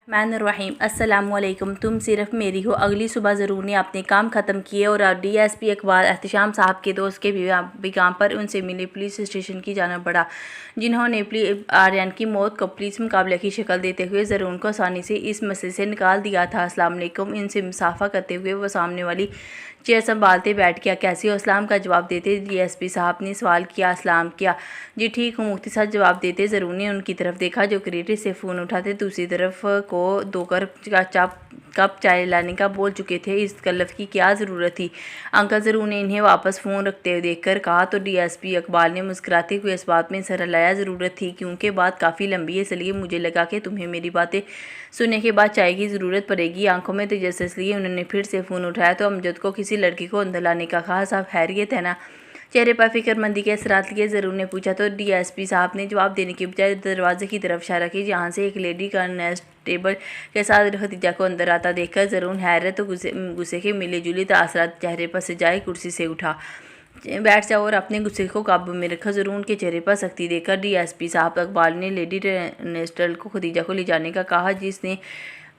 रहीम अस्सलाम वालेकुम। तुम सिर्फ मेरी हो। अगली सुबह ज़रूर ने अपने काम ख़त्म किए और डीएसपी इकबाल एहतशाम साहब के दोस्त के बिगाम पर उनसे मिले पुलिस स्टेशन की जाना पड़ा, जिन्होंने आर्यन की मौत को पुलिस मुकाबले की शक्ल देते हुए ज़रून को आसानी से इस मसले से निकाल दिया था। अस्सलाम वालेकुम। इनसे मुसाफा करते हुए वो सामने वाली चेयर संभालते बैठ गया। कैसी हो? अस्सलाम का जवाब देते डीएसपी साहब ने सवाल किया। अस्सलाम किया जी ठीक हूँ, मुख्तसर जवाब देते ज़रूर ने उनकी तरफ देखा जो क्रेडिट से फ़ोन उठाते दूसरी तरफ को दोकर कप चाय लाने का बोल चुके थे। इस तकल्लुफ़ की क्या ज़रूरत थी? अंकल ज़रूर ने इन्हें वापस फ़ोन रखते हुए देखकर कहा तो डीएसपी इकबाल ने मुस्कुराते हुए इस बात में सर लाया, ज़रूरत थी क्योंकि बात काफ़ी लंबी है, इसलिए मुझे लगा कि तुम्हें मेरी बातें सुनने के बाद चाय की ज़रूरत पड़ेगी। आंखों में तेजस लिए उन्होंने फिर से फ़ोन उठाया तो अमजद को किसी लड़की को अंदर लाने का कहा। साहब खैरियत है ना? चेहरे पर फिक्रमंदी के असरात लिए ज़रूर ने पूछा तो डीएसपी साहब ने जवाब देने की बजाय दरवाजे की तरफ इशारा की, जहाँ से एक लेडी कांस्टेबल के साथ खदीजा को अंदर आता देखकर ज़रूर हैरत तो गुस्से के मिले जुले तासरात चेहरे पर सजाए कुर्सी से उठा, बैठ जाओ और अपने गुस्से को काबू में रखा। ज़रूर के चेहरे पर सख्ती देखकर डीएसपी साहब इकबाल ने लेडी नेस्टल को खदीजा को ले जाने का कहा, जिसने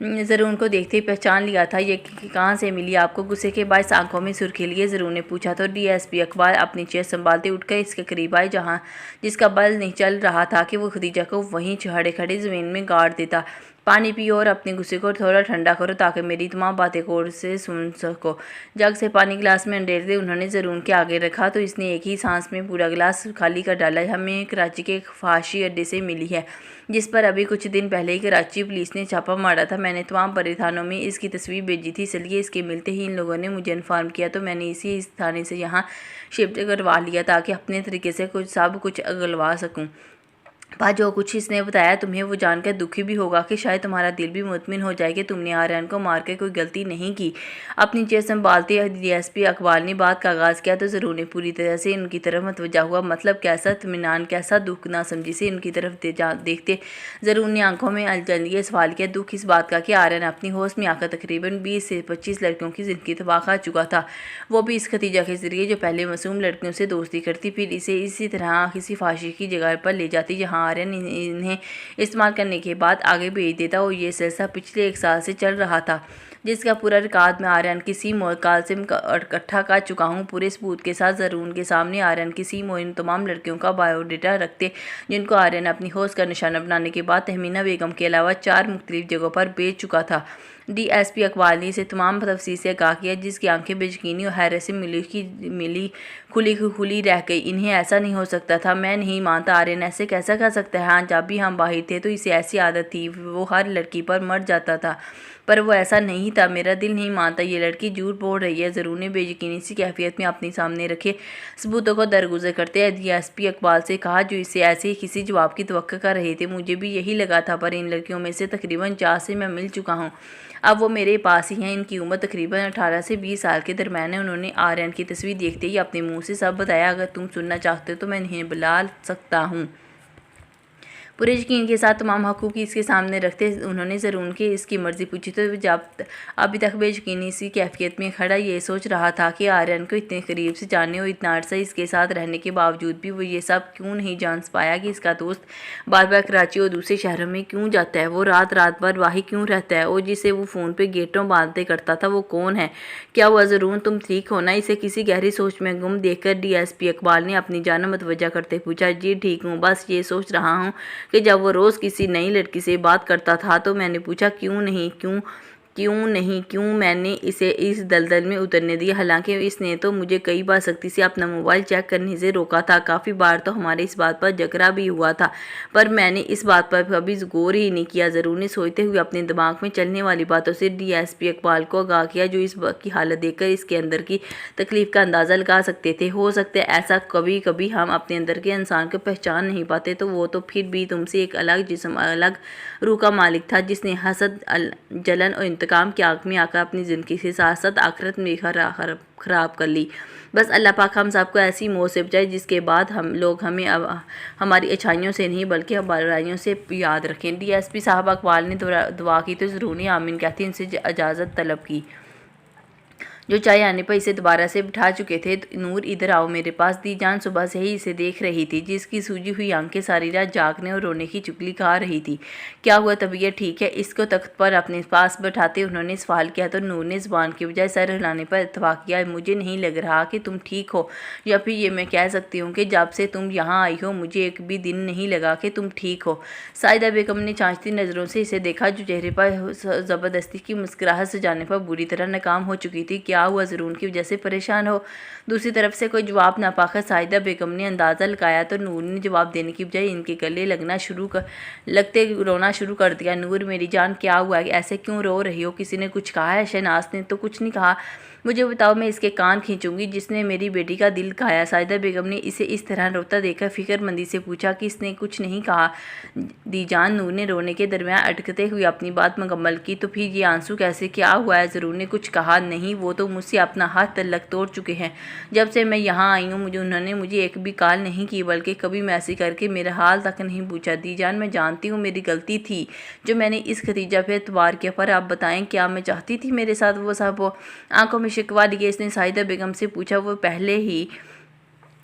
ज़रूर को देखते ही पहचान लिया था। ये कहाँ से मिली आपको? गुस्से के बायस आंखों में सुर्खी लिए ज़रूर ने पूछा तो डीएसपी इकबाल अपनी चेयर संभालते उठकर इसके करीब आए, जहाँ जिसका बल नहीं चल रहा था कि वो खदीजा को वहीं खड़े खड़े ज़मीन में गाड़ देता। पानी पियो और अपने गुस्से को थोड़ा ठंडा करो ताकि मेरी तमाम बातें गौर से सुन सको। जग से पानी गिलास में अंडेरते उन्होंने ज़रूर के आगे रखा तो इसने एक ही सांस में पूरा गिलास खाली कर डाला। हमें कराची के एक फहाशी अड्डे से मिली है, जिस पर अभी कुछ दिन पहले ही कराची पुलिस ने छापा मारा था। मैंने तमाम बड़े थानों में इसकी तस्वीर भेजी थी, इसलिए इसके मिलते ही इन लोगों ने मुझे इन्फॉर्म किया तो मैंने इस थाने से यहाँ शिफ्ट करवा लिया ताकि अपने तरीके से सब कुछ अगलवा सकूँ। जो कुछ इसने बताया तुम्हें वो जानकर दुखी भी होगा कि शायद तुम्हारा दिल भी मुतमिन हो जाए कि तुमने आर्यन को मार के कोई गलती नहीं की। अपनी चेयर संभालते डीएसपी इकबाल ने बात का आगाज़ किया तो ज़रूर ने पूरी तरह से उनकी तरफ मतवजा हुआ। मतलब कैसा इत्मीनान, कैसा दुख? ना समझी से उनकी तरफ देखते ज़रूर ने आंखों में अलझन लिए सवाल किया। दुख इस बात का कि आर्यन अपनी होश में आकर तकरीबन 20 से 25 लड़कियों की ज़िंदगी तबाह कर चुका था, वो भी इस खतीजा के ज़रिए जो पहले मासूम लड़कियों से दोस्ती करती फिर इसे इसी तरह किसी फाशी की जगह पर ले जाती जहाँ आर्यन इन्हें इस्तेमाल करने के बाद आगे भेज देता और ये सिलसिला पिछले 1 साल से चल रहा था, जिसका पूरा रिकॉर्ड में आर्यन किसी काल से इकट्ठा कर चुका हूँ। पूरे सबूत के साथ ज़रूर के सामने आर्यन किसी इन तमाम लड़कियों का बायोडाटा रखते जिनको आर्यन अपनी होश का निशाना बनाने के बाद तहमीना बेगम के अलावा 4 मुख्तलिफ जगहों पर बेच चुका था। डीएसपी इकबाल ने इसे तमाम तफसील से आगाह किया, जिसकी आंखें बेयकीनी और हैरत से मिली खुली रह गई। इन्हें ऐसा नहीं हो सकता था, मैं नहीं मानता आर्यन ऐसे कैसा कर सकता है। हाँ, जब भी हम बाहर थे तो इसे ऐसी आदत थी, वो हर लड़की पर मर जाता था, पर वो ऐसा नहीं था। मेरा दिल नहीं मानता, ये लड़की झूठ बोल रही है। ज़रूर ने बेयकीनी सी कैफियत में अपने सामने रखे सबूतों को दरगुजर करते डीएसपी इकबाल से कहा, जो इसे ऐसे ही किसी जवाब की तवक्को कर रहे थे। मुझे भी यही लगा था, पर इन लड़कियों में से तकरीबन 4 से मैं मिल चुका हूँ, अब वो मेरे पास ही हैं। इनकी उम्र तकरीबन 18 से 20 साल के दरम्यान है। उन्होंने आर्यन की तस्वीर देखते ही अपने मुंह से सब बताया। अगर तुम सुनना चाहते हो तो मैं इन्हें बुला सकता हूँ। पूरे यकीन के साथ तमाम हकूक़ इसके सामने रखते उन्होंने ज़रूर की इसकी मर्ज़ी पूछी तो जब अभी तक बेयकीनी सी कैफियत में खड़ा ये सोच रहा था कि आर्यन को इतने करीब से जानने और इतना अर्सा इसके साथ रहने के बावजूद भी वो ये सब क्यों नहीं जान पाया कि इसका दोस्त बार बार कराची और दूसरे शहरों में क्यों जाता है, वो रात भर वहीं क्यों रहता है, और जिसे वो फ़ोन पर गेटों बांधते करता था वो कौन है? क्या हुआ ज़रूर, तुम ठीक हो ना? इसे किसी गहरी सोच में गुम देखकर डीएसपी इकबाल ने अपनी जान मतवजा करते पूछा। जी ठीक हूँ, बस ये सोच रहा हूँ कि जब वो रोज़ किसी नई लड़की से बात करता था तो मैंने पूछा क्यों मैंने इसे इस दलदल में उतरने दिया। हालांकि इसने तो मुझे कई बार सख्ती से अपना मोबाइल चेक करने से रोका था, काफ़ी बार तो हमारे इस बात पर झगड़ा भी हुआ था, पर मैंने इस बात पर कभी गौर ही नहीं किया। ज़रूर ने सोचते हुए अपने दिमाग में चलने वाली बातों से डीएसपी इकबाल को आगाह किया, जो इस की हालत देखकर इसके अंदर की तकलीफ़ का अंदाज़ा लगा सकते थे। हो सकता है ऐसा कभी कभी हम अपने अंदर के इंसान को पहचान नहीं पाते, तो वो तो फिर भी तुमसे एक अलग जिस्म, अलग रूह का मालिक था, जिसने हसद, जलन और इंतकाम की आग में आकर अपनी ज़िंदगी के साथ साथ आखिरत में ख़राब कर ली। बस अल्लाह पाक हम सबको ऐसी मौत से बचाए जिसके बाद हम लोग हमें हमारी अच्छाइयों से नहीं बल्कि बुराइयों से याद रखें। डीएसपी साहब इकबाल ने दुआ की तो ज़रूर आमीन कहती इनसे इजाज़त तलब की। जो चाय आने पर इसे दोबारा से बिठा चुके थे। नूर इधर आओ मेरे पास। दीजान सुबह से ही इसे देख रही थी, जिसकी सूजी हुई आंखें सारी रात जागने और रोने की चुगली खा रही थी। क्या हुआ, तबीयत ठीक है? इसको तख्त पर अपने पास बैठाते उन्होंने सवाल किया तो नूर ने ज़बान के बजाय सर हिलाने पर इत्तफाक किया। मुझे नहीं लग रहा कि तुम ठीक हो, या फिर ये मैं कह सकती हूँ कि जब से तुम यहाँ आई हो मुझे एक भी दिन नहीं लगा कि तुम ठीक हो। साहिदा बेगम ने चांचती नज़रों से इसे देखा, जो चेहरे पर ज़बरदस्ती की मुस्कुराहट सजाने पर बुरी तरह नाकाम हो चुकी थी। क्या हुआ, ज़रून की वजह से परेशान हो? दूसरी तरफ से कोई जवाब ना पाकर साहिदा बेगम ने अंदाज़ा लगाया तो नूर ने जवाब देने की बजाय इनके गले लगते रोना शुरू कर दिया। नूर मेरी जान, क्या हुआ, ऐसे क्यों रो रही हो? किसी ने कुछ कहा है? शहनाज ने तो कुछ नहीं कहा। मुझे बताओ, मैं इसके कान खींचूंगी जिसने मेरी बेटी का दिल खाया। साहिदा बेगम ने इसे इस तरह रोता देखकर फिक्रमंदी से पूछा कि इसने कुछ नहीं कहा दीजान। नूर ने रोने के दरमियान अटकते हुए अपनी बात मुकम्मल की। तो फिर ये आंसू कैसे, क्या हुआ है? ज़रूर ने कुछ कहा नहीं, वो तो मुझसे अपना हाथ तलक तोड़ चुके हैं। जब से मैं यहाँ आई हूँ उन्होंने मुझे एक भी कॉल नहीं की, बल्कि कभी मैसेज करके मेरा हाल तक नहीं पूछा। दीजान, मैं जानती हूँ मेरी गलती थी जो मैंने इस खतीजा पे एतबार किया, पर आप बताएं क्या मैं चाहती थी मेरे साथ वो सब हो? आंखों में शिकवा लिए इसने साहिदा बेगम से पूछा। वो पहले ही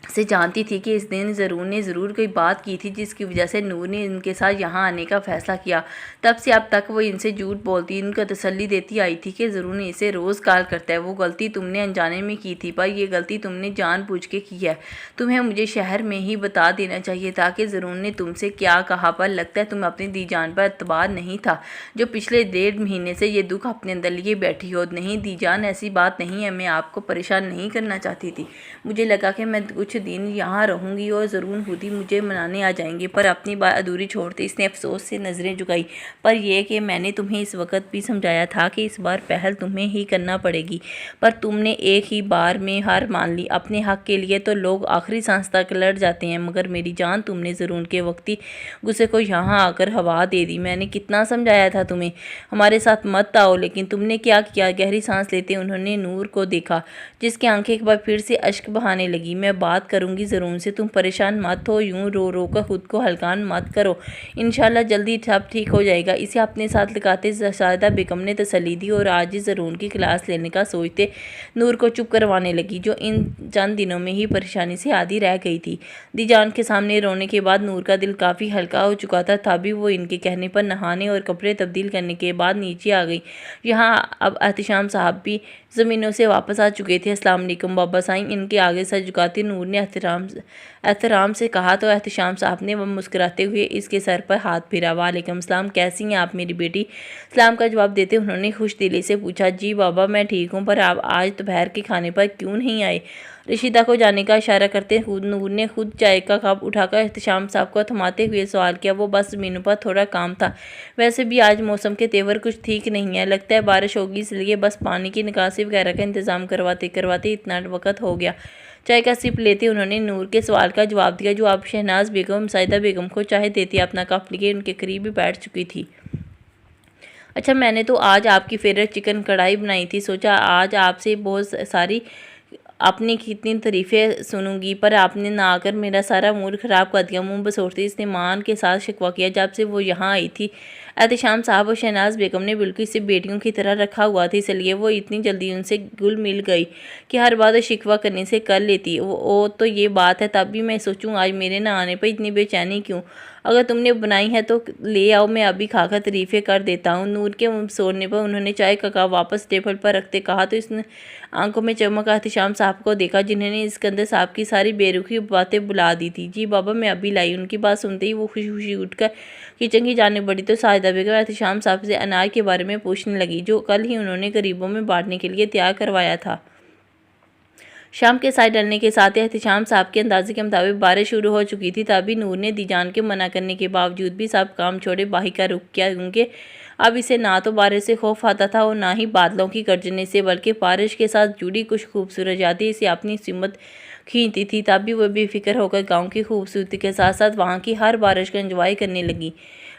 से जानती थी कि इस दिन ज़रूर ने ज़रूर कोई बात की थी जिसकी वजह से नूर ने इनके साथ यहाँ आने का फ़ैसला किया। तब से अब तक वो इनसे झूठ बोलती, इनका तसल्ली देती आई थी कि ज़रूर ने इसे रोज़ कॉल करता है। वो गलती तुमने अनजाने में की थी, पर यह गलती तुमने जानबूझ के की है। तुम्हें मुझे शहर में ही बता देना चाहिए था कि ज़रूर ने तुमसे क्या कहा, पर लगता है तुम अपनी दीजान पर एतबार नहीं था, जो पिछले 1.5 महीने से ये दुख अपने अंदर लिए बैठी हो। नहीं दीजान, ऐसी बात नहीं है, मैं आपको परेशान नहीं करना चाहती थी। मुझे लगा कि मैं कुछ दिन यहाँ रहूँगी और ज़रूर खुद ही मुझे मनाने आ जाएंगे, पर अपनी बात अधूरी छोड़ते इसने अफसोस से नज़रें झुकाई। पर यह कि मैंने तुम्हें इस वक्त भी समझाया था कि इस बार पहल तुम्हें ही करना पड़ेगी, पर तुमने एक ही बार में हार मान ली। अपने हक के लिए तो लोग आखिरी सांस तक लड़ जाते हैं, मगर मेरी जान, तुमने ज़रूर के वक्ती गुस्से को यहाँ आकर हवा दे दी। मैंने कितना समझाया था तुम्हें हमारे साथ मत आओ, लेकिन तुमने क्या किया? गहरी सांस लेते उन्होंने नूर को देखा, जिसकी आंखें एक बार फिर से अश्क बहाने लगी। मैं बात करूंगी ज़रूर से, तुम परेशान मत हो, यूं रो रो कर खुद को हल्कान मत करो, इंशाल्लाह जल्दी सब ठीक हो जाएगा। इसे अपने साथ लगाते साहिदा बेगम ने तसल्ली दी और आज ही ज़रूर की क्लास लेने का सोचते नूर को चुप करवाने लगी, जो इन चंद दिनों में ही परेशानी से आदी रह गई थी। दीजान के सामने रोने के बाद नूर का दिल काफ़ी हल्का हो चुका था, तभी वो इनके कहने पर नहाने और कपड़े तब्दील करने के बाद नीचे आ गई। यहाँ अब एहतशाम साहब भी ज़मीनों से वापस आ चुके थे। अस्सलाम वालेकुम बाबा साईं, इनके आगे सर झुकाते नूर ने एहतराम से कहा तो एहतशाम साहब ने वह मुस्कुराते हुए इसके सर पर हाथ फिरा। वालेकुम सलाम, कैसी हैं आप मेरी बेटी? सलाम का जवाब देते उन्होंने खुश दिली से पूछा। जी बाबा, मैं ठीक हूँ, पर आप आज दोपहर के खाने पर क्यों नहीं आए? रशीदा को जाने का इशारा करते नूर ने खुद चाय का कप उठाकर एहतशाम साहब को थमाते हुए सवाल किया। वो बस ज़मीनों पर थोड़ा काम था, वैसे भी आज मौसम के तेवर कुछ ठीक नहीं है, लगता है बारिश होगी, इसलिए बस पानी की निकासी वगैरह का इंतज़ाम करवाते करवाते इतना वक्त हो गया। चाय का सिप लेते उन्होंने नूर के सवाल का जवाब दिया, जो अब शहनाज बेगम साहिदा बेगम को चाय देती अपना कप लिए उनके करीब ही बैठ चुकी थी। अच्छा, मैंने तो आज आपकी फेवरेट चिकन कढ़ाई बनाई थी, सोचा आज आपसे बहुत सारी आपने कितनी तारीफ़ें सुनूंगी, पर आपने ना आकर मेरा सारा मूड ख़राब कर दिया। मुंह बसोड़ती इसने मान के साथ शिकवा किया। जब से वो यहाँ आई थी एहतशाम साहब और शहनाज बेगम ने बिल्कुल इसे बेटियों की तरह रखा हुआ था, इसलिए वो इतनी जल्दी उनसे घुल मिल गई कि हर बात शिकवा करने से कर लेती। वो तो ये बात है, तब भी मैं सोचूं आज मेरे ना आने पर इतनी बेचैनी क्यों? अगर तुमने बनाई है तो ले आओ, मैं अभी खाकर तारीफ़ें कर देता हूँ। नूर के सोने पर उन्होंने चाय का कप वापस टेबल पर रखते कहा तो इसने आंखों में चमक एहतशाम साहब को देखा, जिन्होंने सिकंदर साहब की सारी बेरुखी बातें बुला दी थी। जी बाबा, मैं अभी लाई। उनकी बात सुनते ही वो खुशी खुशी उठकर किचन की जाने बढ़ी तो साहिदा बेगम एहतशाम साहब से अनाज के बारे में पूछने लगी, जो कल ही उन्होंने गरीबों में बांटने के लिए तैयार करवाया था। शाम के साय डलने के साथ एहतशाम साहब के अंदाजे के मुताबिक बारिश शुरू हो चुकी थी, तभी नूर ने दीजान के मना करने के बावजूद भी सब काम छोड़े बाही का रुख किया, क्योंकि अब इसे ना तो बारिश से खौफ आता था और ना ही बादलों की गर्जने से, बल्कि बारिश के साथ जुड़ी कुछ खूबसूरत यादें इसे अपनी सिमत खींचती थी। तभी वह बेफिक्र होकर गाँव की खूबसूरती के साथ साथ वहाँ की हर बारिश का एंजॉय करने लगी।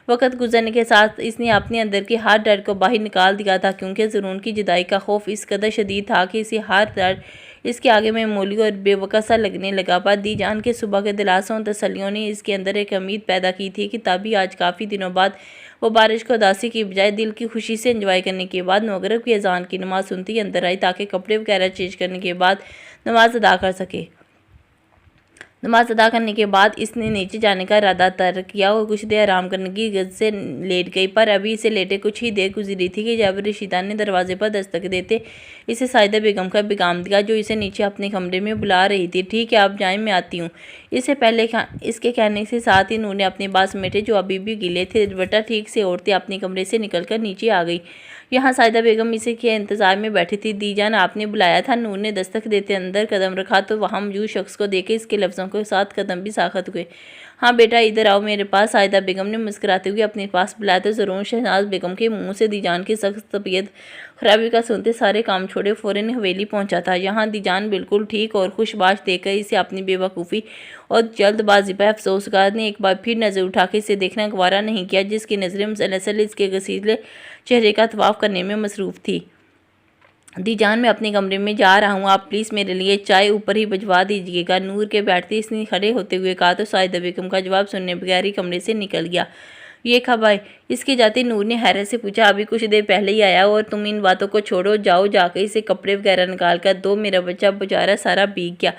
वक्त गुजरने के साथ इसने अपने अंदर के हर डर को बाहर निकाल दिया था, क्योंकि ज़रून की जुदाई का खौफ इस कदर शदीद था कि इसे हर डर इसके आगे मामूली और बेवकूफ़ सा लगने लगा। पर दीजान के सुबह के दिलासों और तसल्लियों ने इसके अंदर एक उम्मीद पैदा की थी कि तभी आज काफ़ी दिनों बाद वो बारिश को उदासी की बजाय दिल की खुशी से एंजॉय करने के बाद मगरिब की अजान की नमाज़ सुनती अंदर आई, ताकि कपड़े वगैरह चेंज करने के बाद नमाज अदा कर सके। नमाज अदा करने के बाद इसने नीचे जाने का इरादा तर्क किया और कुछ देर आराम करने की गज से लेट गई। पर अभी इसे लेटे कुछ ही देर गुजरी थी कि जब रशीदा ने दरवाजे पर दस्तक देते इसे साइदा बेगम का पैगाम दिया, जो इसे नीचे अपने कमरे में बुला रही थी। ठीक है, आप जाएं, मैं आती हूँ। इससे पहले इसके कहने के साथ ही नूर ने अपने बाल समेटे जो अभी भी गीले थे दुपट्टा ठीक से ओढ़ते अपने कमरे से निकलकर नीचे आ गई। यहाँ साइदा बेगम इसे के इंतजार में बैठी थी। दीजान, आपने बुलाया था? नूर ने दस्तक देते अंदर कदम रखा तो वहाँ मौजूद शख्स को देखे इसके लफ्ज़ों के साथ कदम भी साखत हुए। हाँ बेटा, इधर आओ मेरे पास। साइदा बेगम ने मुस्कुराते हुए अपने पास बुलाया तो ज़रूर शहनाज बेगम के मुंह से दीजान की सख्त तबीयत खराबी का सुनते सारे काम छोड़े फ़ौरन हवेली पहुंचा था। यहाँ दीजान बिल्कुल ठीक और खुशबाश देखकर इसे अपनी बेवकूफ़ी और जल्दबाजी पर अफसोसगार ने एक बार फिर नज़र उठा के इसे देखना गवारा नहीं किया, जिसकी नज़रें मुसलसल इसके गसीले चेहरे का तवाफ़ करने में मसरूफ़ थी। दीजान, मैं अपने कमरे में जा रहा हूँ, आप प्लीज़ मेरे लिए चाय ऊपर ही भिजवा दीजिएगा। नूर के बैठते इसने खड़े होते हुए कहा तो साइदा बेगम का जवाब सुनने बगैर ही कमरे से निकल गया। ये कब आए? इसके जाते नूर ने हैरत से पूछा। अभी कुछ देर पहले ही आया और तुम इन बातों को छोड़ो, जाओ जाकर इसे कपड़े वगैरह निकाल कर दो, मेरा बच्चा बेचारा सारा भीग गया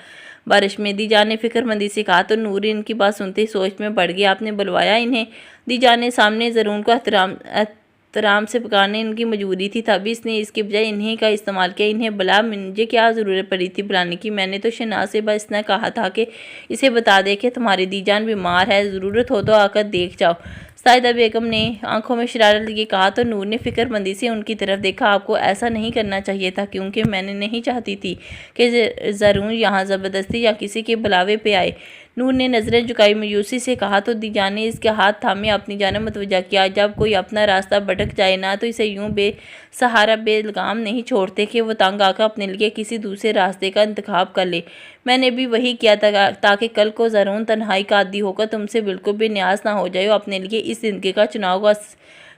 बारिश में। दीजान ने फिक्रमंदी से कहा तो नूर इनकी बात सुनते ही सोच में पड़ गया। आपने बुलवाया इन्हें? दीजान ने सामने ज़रून को एहतराम से पकाने इनकी मजबूरी थी, तभी इसने इसके बजाय इन्हीं का इस्तेमाल किया। इन्हें बुला, मुझे क्या ज़रूरत पड़ी थी बुलाने की? मैंने तो शहनाज से बस इतना कहा था कि इसे बता दे कि तुम्हारी दीजान बीमार है, ज़रूरत हो तो आकर देख जाओ। साइदा बेगम ने आंखों में शरारत लिए कहा तो नूर ने फिक्रमंदी से उनकी तरफ देखा। आपको ऐसा नहीं करना चाहिए था, क्योंकि मैंने नहीं चाहती थी कि ज़रूर यहाँ ज़बरदस्ती या किसी के बुलावे पे आए। नूर ने नज़रें झुकाई मायूसी से कहा तो दीजान ने इसके हाथ थामे अपनी जानिब मुतवज्जा किया। जब कोई अपना रास्ता भटक जाए ना तो इसे यूं बेसहारा बेलगाम नहीं छोड़ते कि वो तंग आकर अपने लिए किसी दूसरे रास्ते का इंतखाब कर ले। मैंने भी वही किया था, ताकि कल को ज़रूर तन्हाई का आदी होकर तुमसे बिल्कुल भी न्याज ना हो जाए और अपने लिए इस ज़िंदगी का चुनाव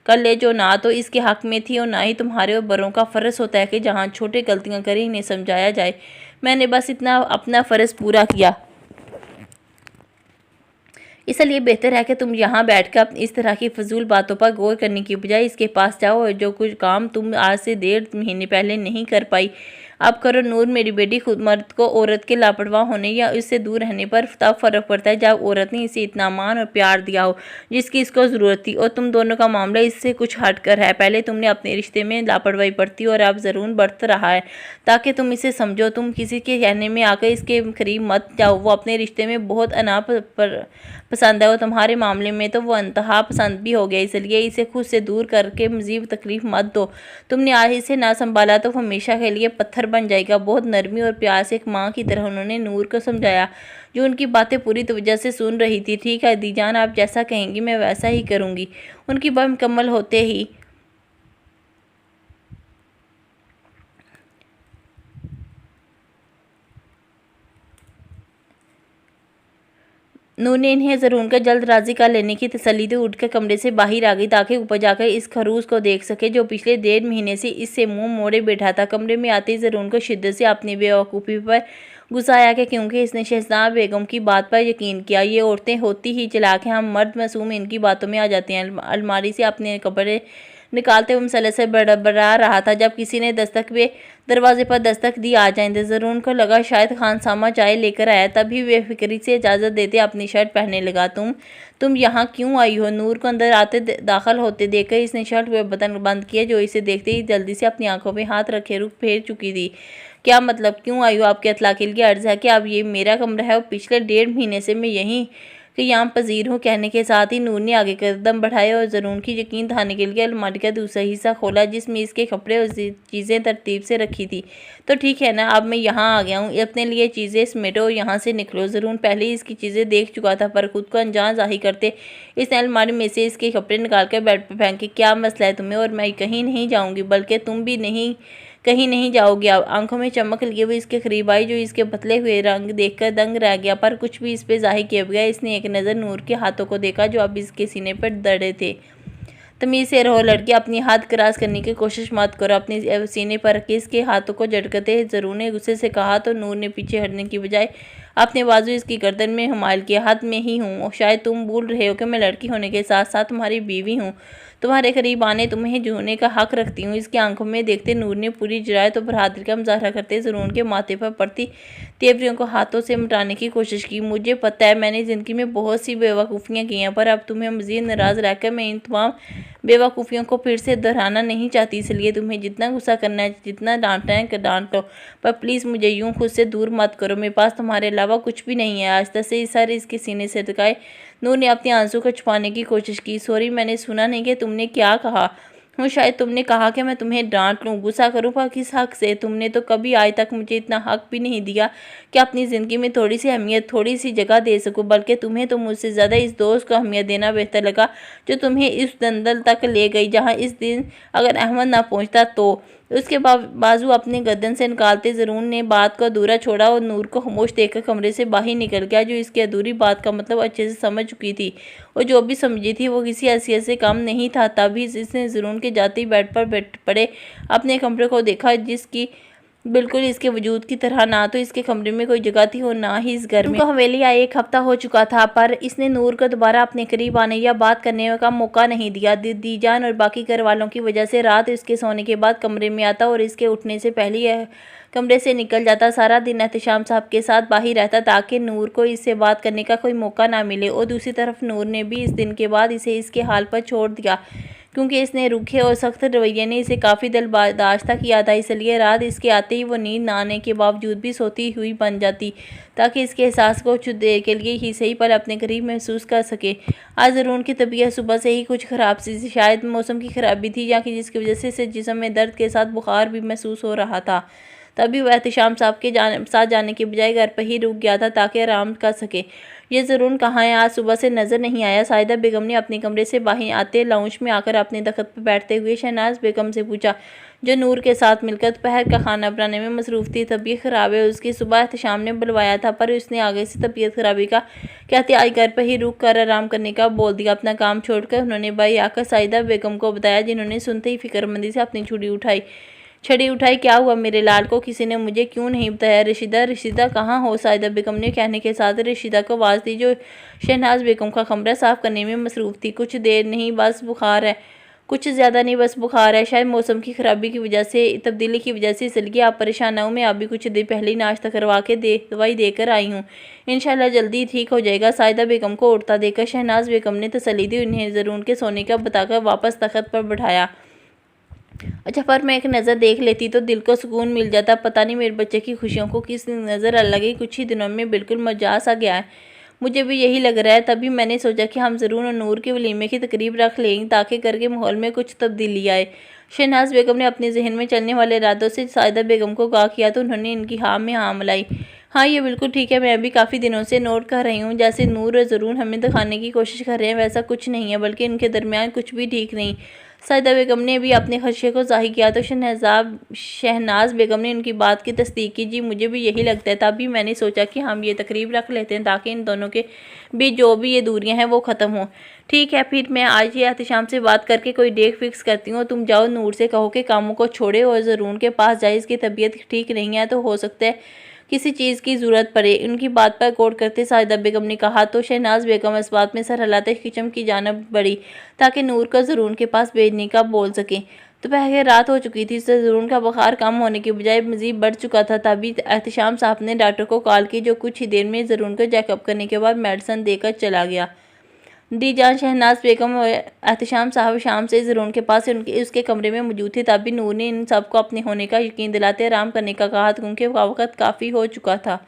कर ले जो ना तो इसके हक़ में थी और ना ही तुम्हारे और बड़ों का फ़र्ज़ होता है कि जहाँ छोटे गलतियाँ करें इन्हें समझाया जाए। मैंने बस इतना अपना फ़र्ज़ पूरा किया, इसलिए बेहतर है कि तुम यहाँ बैठकर इस तरह की फजूल बातों पर गौर करने की बजाय इसके पास जाओ और जो कुछ काम तुम आज से 1.5 महीने पहले नहीं कर पाई अब करो। नूर, मेरी बेटी खुद मर्द को औरत के लापरवाह होने या इससे दूर रहने पर तब फ़र्क पड़ता है जब औरत ने इसे इतना मान और प्यार दिया हो जिसकी इसको ज़रूरत थी। और तुम दोनों का मामला इससे कुछ हट कर है। पहले तुमने अपने रिश्ते में लापरवाही बरती और अब ज़रूर बढ़त रहा है, ताकि तुम इसे समझो। तुम किसी के कहने में आकर इसके करीब मत जाओ। वो अपने रिश्ते में बहुत पसंद है और तुम्हारे मामले में तो वो अंतहा पसंद भी हो गया, इसलिए इसे खुद से दूर करके मज़ीद तकलीफ मत दो। तुमने आज इसे ना संभाला तो हमेशा के लिए पत्थर बन जाएगा। बहुत नरमी और प्यार से एक माँ की तरह उन्होंने नूर को समझाया, जो उनकी बातें पूरी तवज्जो से सुन रही थी। ठीक है दीजान, आप जैसा कहेंगी मैं वैसा ही करूँगी। उनकी बात मुकम्मल होते ही नूर ने इन्हें ज़रूर का जल्द राज़ी कर लेने की तसल्ली दे उठकर कमरे से बाहर आ गई, ताकि ऊपर जाकर इस खरूस को देख सके जो पिछले 1.5 महीने से इससे मुंह मोड़े बैठा था। कमरे में आते ही ज़रूर को शिद्दत से अपनी बेवकूफ़ी पर गुस्सा आया कि क्योंकि इसने शहनाज बेगम की बात पर यकीन किया। ये औरतें होती ही चालाक हैं, हम मर्द मासूम इनकी बातों में आ जाते हैं। अलमारी से अपने कपड़े निकालते हुए मसले से बड़बड़ा रहा था जब किसी ने दरवाजे पर दस्तक दी। आ जाएंगे। ज़रूर को लगा शायद खानसामा चाय लेकर आया, तभी वे फिक्री से इजाज़त देते अपनी शर्ट पहनने लगा। तुम यहाँ क्यों आई हो? नूर को अंदर आते दाखिल होते देखकर इसने शर्ट वे बटन बंद किया, जो इसे देखते ही जल्दी से अपनी आंखों में हाथ रखे रुख फेर चुकी थी। क्या मतलब, क्यों आई हो? आपके इत्तला के लिए अर्ज़ है कि अब ये मेरा कमरा है और पिछले 1.5 महीने से मैं यहीं कि यहाँ पजीर हूँ। कहने के साथ ही नूर ने आगे कदम बढ़ाए और ज़रूर की यकीन दिलाने के लिए अलमारी का दूसरा हिस्सा खोला, जिसमें इसके कपड़े और चीज़ें तरतीब से रखी थी। तो ठीक है ना, अब मैं यहाँ आ गया हूँ, अपने लिए चीज़ें समेटो और यहाँ से निकलो। ज़रूर पहले ही इसकी चीज़ें देख चुका था, पर खुद को अनजान जाहिर करते इसने अलमारी में से इसके कपड़े निकाल कर बेड पर फेंके। क्या मसला है तुम्हें? और मैं कहीं नहीं जाऊँगी, बल्कि तुम भी नहीं कहीं नहीं जाओगे आप। आंखों में चमक लिए हुए इसके करीब आई, जो इसके पतले हुए रंग देखकर दंग रह गया, पर कुछ भी इस पे जाहिर किया गया। इसने एक नज़र नूर के हाथों को देखा जो अब इसके सीने पर दड़े थे। तमीज़ से रहो लड़की, अपनी हाथ क्रॉस करने की कोशिश मत करो। अपने सीने पर रखे इसके हाथों को झटकते ज़रूर ने गुस्से से कहा, तो नूर ने पीछे हटने की बजाय अपने बाजू इसकी गर्दन में हुमाल किया। हाथ में ही हूँ, शायद तुम भूल रहे हो कि मैं लड़की होने के साथ साथ तुम्हारी बीवी हूँ। तुम्हारे करीब आने तुम्हें छूने का हक रखती हूँ। इसकी आंखों में देखते नूर ने पूरी जरायत और बहादुरी का मुजाहरा करते ज़रूर के माथे पर पड़ती तेवरियों को हाथों से मिटाने की कोशिश की। मुझे पता है मैंने ज़िंदगी में बहुत सी बेवकूफ़ियाँ की हैं, पर अब तुम्हें मज़ीद नाराज़ रहकर मैं इन तमाम बेवकूफ़ियों को फिर से दोहराना नहीं चाहती। इसलिए तुम्हें जितना गुस्सा करना है, जितना डांटना है डांट लो, पर प्लीज़ मुझे यूं खुद से दूर मत करो। मेरे पास तुम्हारे अलावा कुछ भी नहीं है। आस्ते से सर इसके सीने से झुकाए नूर ने अपने आंसू को छुपाने की कोशिश की। सॉरी, मैंने सुना नहीं कि तुमने क्या कहा। शायद तुमने कहा कि मैं तुम्हें डांट लूँ, गुस्सा करूँ, पर किस हक से? तुमने तो कभी आज तक मुझे इतना हक भी नहीं दिया कि अपनी ज़िंदगी में थोड़ी सी अहमियत, थोड़ी सी जगह दे सकूँ। बल्कि तुम्हें तो मुझसे ज़्यादा इस दोस्त को अहमियत देना बेहतर लगा जो तुम्हें इस दलदल तक ले गई, जहाँ इस दिन अगर अहमद ना पहुँचता तो। उसके बाजू अपने गर्दन से निकालते ज़रूर ने बात को अधूरा छोड़ा और नूर को खामोश देखकर कमरे से बाहर निकल गया, जो इसकी अधूरी बात का मतलब अच्छे से समझ चुकी थी और जो भी समझी थी वो किसी हैसियत से कम नहीं था। तभी इसने ज़रूर के जाते ही बेड पर बैठ पड़े अपने कमरे को देखा, जिसकी बिल्कुल इसके वजूद की तरह ना तो इसके कमरे में कोई जगह थी और ना ही इस घर में। उनको हवेली आए 1 हफ्ता हो चुका था, पर इसने नूर को दोबारा अपने करीब आने या बात करने का मौका नहीं दिया। दीजान और बाकी घर वालों की वजह से रात इसके सोने के बाद कमरे में आता और इसके उठने से पहले यह कमरे से निकल जाता। सारा दिन एहतशाम साहब के साथ बाहर रहता ताकि नूर को इससे बात करने का कोई मौका ना मिले। और दूसरी तरफ नूर ने भी इस दिन के बाद इसे इसके हाल पर छोड़ दिया, क्योंकि इसने रूखे और सख्त रवैये ने इसे काफ़ी दिल बर्दाश्त किया था। इसलिए रात इसके आते ही वो नींद ना आने के बावजूद भी सोती हुई बन जाती, ताकि इसके एहसास को कुछ देर के लिए ही सही पर अपने करीब महसूस कर सके। आज ज़रूर की तबीयत सुबह से ही कुछ ख़राब सी, शायद मौसम की खराबी थी या कि जिसकी वजह से इसे जिस्म में दर्द के साथ बुखार भी महसूस हो रहा था। तभी वह एहतशाम साहब के साथ जाने के बजाय घर पर ही रुक गया था ताकि आराम कर सके। ये ज़रूर कहाँ है, आज सुबह से नज़र नहीं आया। साहिदा बेगम ने अपने कमरे से बाहर आते लाउंज में आकर अपने तख्त पर बैठते हुए शहनाज बेगम से पूछा, जो नूर के साथ मिलकर दोपहर का खाना बनाने में मसरूफ़ थी। तबीयत ख़राब है उसकी, सुबह एहतशाम ने बुलवाया था, पर उसने आगे से तबीयत खराबी का कहते आज घर पर ही रुक कर आराम करने का बोल दिया। अपना काम छोड़कर उन्होंने बाहर आकर साहिदा बेगम को बताया, जिन्होंने सुनते ही फिक्रमंदी से अपनी छड़ी उठाई। क्या हुआ मेरे लाल को, किसी ने मुझे क्यों नहीं बताया? रशीदा कहाँ हो? साहिदा बेगम ने कहने के साथ रशीदा को आवाज़ दी, जो शहनाज बेगम का कमरा साफ करने में मसरूफ़ थी। कुछ देर नहीं, बस बुखार है, कुछ ज़्यादा नहीं, बस बुखार है। शायद मौसम की खराबी की वजह से, तब्दीली की वजह से, इसलिए आप परेशान ना हो। मैं अभी कुछ देर पहले ही नाश्ता करवा के दवाई देकर आई हूँ, इंशाल्लाह जल्दी ठीक हो जाएगा। साहिदा बेगम को उठता देखकर शहनाज बेगम ने तसल्ली दी, उन्हें ज़रूर के सोने का बताकर वापस तख्त पर बैठाया। अच्छा, पर मैं एक नज़र देख लेती तो दिल को सुकून मिल जाता। पता नहीं मेरे बच्चे की खुशियों को किस नज़र लगी, कुछ ही दिनों में बिल्कुल मजा सा गया है। मुझे भी यही लग रहा है। तभी मैंने सोचा कि हम ज़रूर और नूर के वलीमे की तकरीब रख लेंगे ताकि घर के माहौल में कुछ तब्दीली आए। शहनाज बेगम ने अपने जहन में चलने वाले इरादों से साहिदा बेगम को कहा किया, तो उन्होंने इनकी हाँ में हाँ मिलाई। हाँ, ये बिल्कुल ठीक है। मैं अभी काफ़ी दिनों से नोट कर रही हूँ, जैसे नूर और ज़रूर हमें दिखाने की कोशिश कर रहे हैं वैसा कुछ नहीं है, बल्कि इनके दरमियान कुछ भी ठीक नहीं। साहिदा बेगम ने भी अपने खदशे को ज़ाहिर किया, तो शहनाज बेगम ने उनकी बात की तस्दीक की। जी, मुझे भी यही लगता है। तभी मैंने सोचा कि हम ये तकरीब रख लेते हैं ताकि इन दोनों के बीच जो भी ये दूरियां हैं वो ख़त्म हों। ठीक है, फिर मैं आज ही एहतशाम से बात करके कोई डेट फिक्स करती हूँ। तुम जाओ, नूर से कहो कि कामों को छोड़े और ज़रूर के पास जाए। इसकी तबीयत ठीक नहीं है, तो हो सकता है किसी चीज़ की ज़रूरत पड़े। उनकी बात पर गौर करते साहिदा बेगम ने कहा, तो शहनाज बेगम इस बात में सर हिलाते किचन की जानब बढ़ी ताकि नूर को ज़रूर के पास भेजने का बोल सकें। दोपहर रात हो चुकी थी, इससे ज़रूर का बुखार कम होने के बजाय मज़ीद बढ़ चुका था। तभी एहतशाम साहब ने डॉक्टर को कॉल की, जो कुछ ही देर में ज़रूर को चेकअप करने के बाद मेडिसिन देकर चला गया। दीजान, शहनाज बेगम और एहतशाम साहब शाम से ज़रूर के पास उसके कमरे में मौजूद थे। तभी नूर ने इन सबको अपने होने का यकीन दिलाते आराम करने का कहा, क्योंकि वक्त काफ़ी हो चुका था।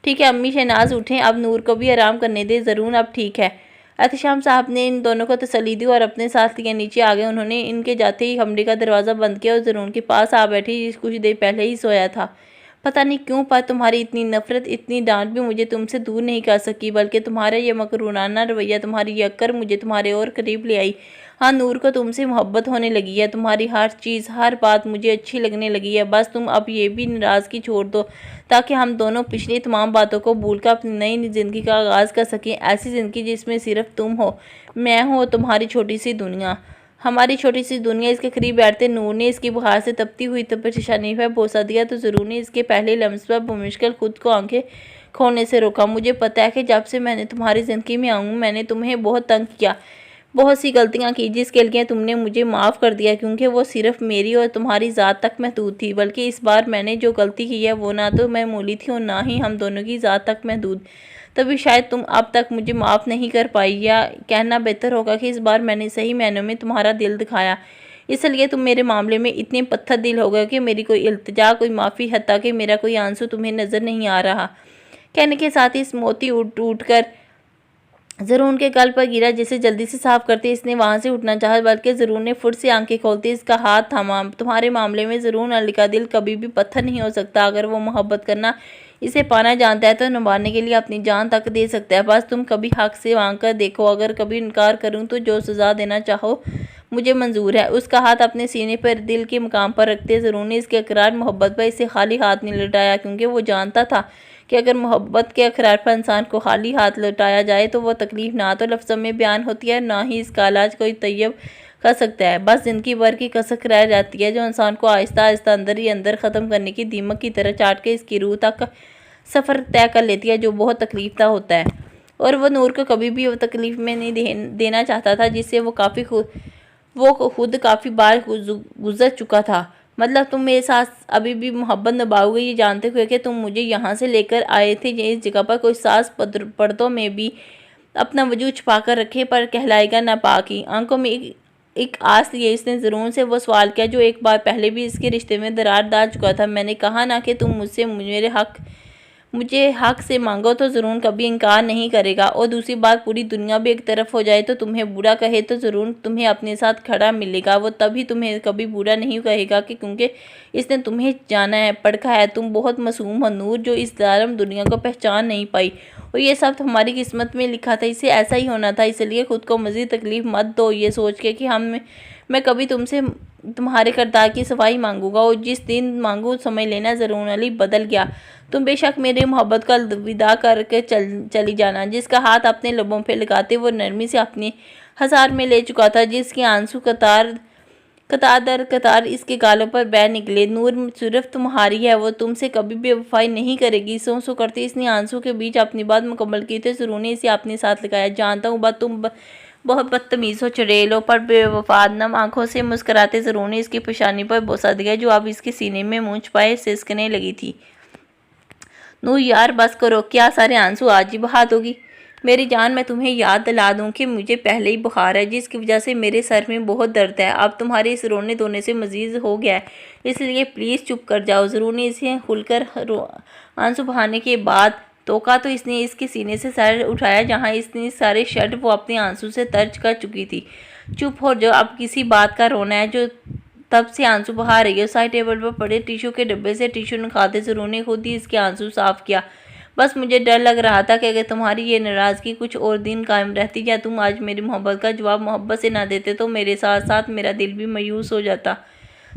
ठीक है अम्मी, शहनाज उठें, अब नूर को भी आराम करने दें। ज़रूर अब ठीक है। एहतशाम साहब ने इन दोनों को तसल्ली दी और अपने साथ लिए नीचे आ गए। उन्होंने इनके जाते ही कमरे का दरवाज़ा बंद किया और ज़रूर के पास आ बैठी, कुछ देर पहले ही सोया था। पता नहीं क्यों, पर तुम्हारी इतनी नफरत, इतनी डांट भी मुझे तुमसे दूर नहीं कर सकी, बल्कि तुम्हारा ये मकरूराना रवैया, तुम्हारी ये अक्कर मुझे तुम्हारे और करीब ले आई। हाँ, नूर को तुमसे मोहब्बत होने लगी है, तुम्हारी हर चीज़ हर बात मुझे अच्छी लगने लगी है। बस तुम अब ये भी नाराज़गी छोड़ दो ताकि हम दोनों पिछली तमाम बातों को भूलकर अपनी नई ज़िंदगी का आगाज़ कर सकें। ऐसी ज़िंदगी जिसमें सिर्फ तुम हो, मैं हूँ, तुम्हारी छोटी सी दुनिया। हमारी छोटी सी दुनिया। इसके करीब बैठते नूर ने इसकी बुखार से तपती हुई परेशानी पर बोसा दिया तो ज़रूर ने इसके पहले लम्स पर बमुश्किल खुद को आंखें खोलने से रोका। मुझे पता है कि जब से मैंने तुम्हारी ज़िंदगी में आऊँ मैंने तुम्हें बहुत तंग किया, बहुत सी गलतियां की जिसके लिए तुमने मुझे माफ़ कर दिया, क्योंकि वो सिर्फ मेरी और तुम्हारी ज़ात तक महदूद थी। बल्कि इस बार मैंने जो गलती की है वो ना तो मामूली थी और ना ही हम दोनों की ज़ात तक महदूद। तभी शायद तुम अब तक मुझे माफ़ नहीं कर पाई, या कहना बेहतर होगा कि इस बार मैंने सही मायनों में तुम्हारा दिल दिखाया, इसलिए तुम मेरे मामले में इतने पत्थर दिल हो गए कि मेरी कोई इल्तिजा, कोई माफ़ी, हत्ता कि मेरा कोई आंसू तुम्हें नज़र नहीं आ रहा। कहने के साथ ही इस मोती उठ कर ज़रून के गल पर गिरा, जिसे जल्दी से साफ करते इसने वहाँ से उठना चाहा, बल्कि ज़रून ने फुट से आंखें खोलते इसका हाथ थामा। तुम्हारे मामले में ज़रून अली का दिल कभी भी पत्थर नहीं हो सकता। अगर वो मोहब्बत करना, इसे पाना जानता है तो निभाने के लिए अपनी जान तक दे सकता है। बस तुम कभी हक से मांग कर देखो, अगर कभी इनकार करूँ तो जो सज़ा देना चाहो मुझे मंजूर है। उसका हाथ अपने सीने पर दिल के मुकाम पर रखते ज़रूर ने इसके इकरार मोहब्बत पर इसे खाली हाथ नहीं लौटाया, क्योंकि वो जानता था कि अगर मोहब्बत के इकरार पर इंसान को खाली हाथ लौटाया जाए तो वो तकलीफ़ ना तो लफ्ज़ों में बयान होती है, ना ही इसका इलाज कोई तैयब कर सकता है। बस ज़िंदगी भर की कसक रह जाती है जो इंसान को आहिस्ता आहिस्ता अंदर ही अंदर ख़त्म करने की दीमक की तरह चाट के इसकी रूह तक सफ़र तय कर लेती है, जो बहुत तकलीफ होता है। और वह नूर को कभी भी वो तकलीफ़ में नहीं देना चाहता था, जिससे वो खुद काफ़ी बार गुजर चुका था। मतलब तुम मेरे साथ अभी भी मोहब्बत निभाओगे, ये जानते हुए कि तुम मुझे यहाँ से लेकर आए थे, इस जगह पर कोई सास पर्दों में भी अपना वजूद छुपा कर रखे पर कहलाएगा नापाकी। आंखों में एक आस लिए इसने ज़रूर से वो सवाल किया जो एक बार पहले भी इसके रिश्ते में दरार डाल चुका था। मैंने कहा ना कि तुम मुझसे मुझे हक से मांगो तो ज़रूर कभी इनकार नहीं करेगा, और दूसरी बात पूरी दुनिया भी एक तरफ हो जाए तो तुम्हें बुरा कहे तो ज़रूर तुम्हें अपने साथ खड़ा मिलेगा। वो तभी तुम्हें कभी बुरा नहीं कहेगा कि क्योंकि इसने तुम्हें जाना है, परखा है। तुम बहुत मासूम हो नूर, जो इस जालिम दुनिया को पहचान नहीं पाई, और ये सब हमारी किस्मत में लिखा था, इसे ऐसा ही होना था। इसलिए खुद को मज़ीद तकलीफ़ मत दो ये सोच के कि मैं कभी तुमसे तुम्हारे किरदार की सफाई मांगूंगा, और जिस दिन मांगू समझ लेना ज़रूर अली बदल गया। तुम बेशक मेरी मोहब्बत का विदा करके चली जाना। जिसका हाथ अपने लबों पे लगाते वो नरमी से अपने हज़ार में ले चुका था, जिसके आंसू कतार दर कतार इसके गालों पर बह निकले। नूर सिर्फ तुम्हारी है, वो तुमसे कभी बेवफाई नहीं करेगी। सो करते इसने आंसू के बीच अपनी बात मुकम्मल की तो ज़रूर ने इसे अपने साथ लगाया। जानता हूँ बात तुम बहुत बदतमीज़ हो, चुड़ैल हो, पर बेवफा नम आंखों से मुस्कुराते ज़रूर ने इसकी पेशानी पर बोसा दिया, जो अब इसके सीने में मुँह छुपाए सिसकने लगी थी। नूर यार बस करो, क्या सारे आंसू आज ही बहा दोगी? मेरी जान, मैं तुम्हें याद दिला दूं कि मुझे पहले ही बुखार है, जिसकी वजह से मेरे सर में बहुत दर्द है। अब तुम्हारे इस रोने धोने से मजीद हो गया है, इसलिए प्लीज़ चुप कर जाओ। ज़रूर ने इसे खुलकर आंसू बहाने के बाद टोका तो इसने इसके सीने से सर उठाया, जहाँ इसने सारे शर्ट वो अपने आंसू से तर्ज कर चुकी थी। चुप हो जो, अब किसी बात का रोना है जो तब से आंसू बहा रही है। साइड टेबल पर पड़े टिश्यू के डब्बे से टिश्यू निकालते ज़रूर ने खुद ही इसके आंसू साफ किया। बस मुझे डर लग रहा था कि अगर तुम्हारी ये नाराज़गी कुछ और दिन कायम रहती या तुम आज मेरी मोहब्बत का जवाब मोहब्बत से ना देते तो मेरे साथ साथ मेरा दिल भी मायूस हो जाता।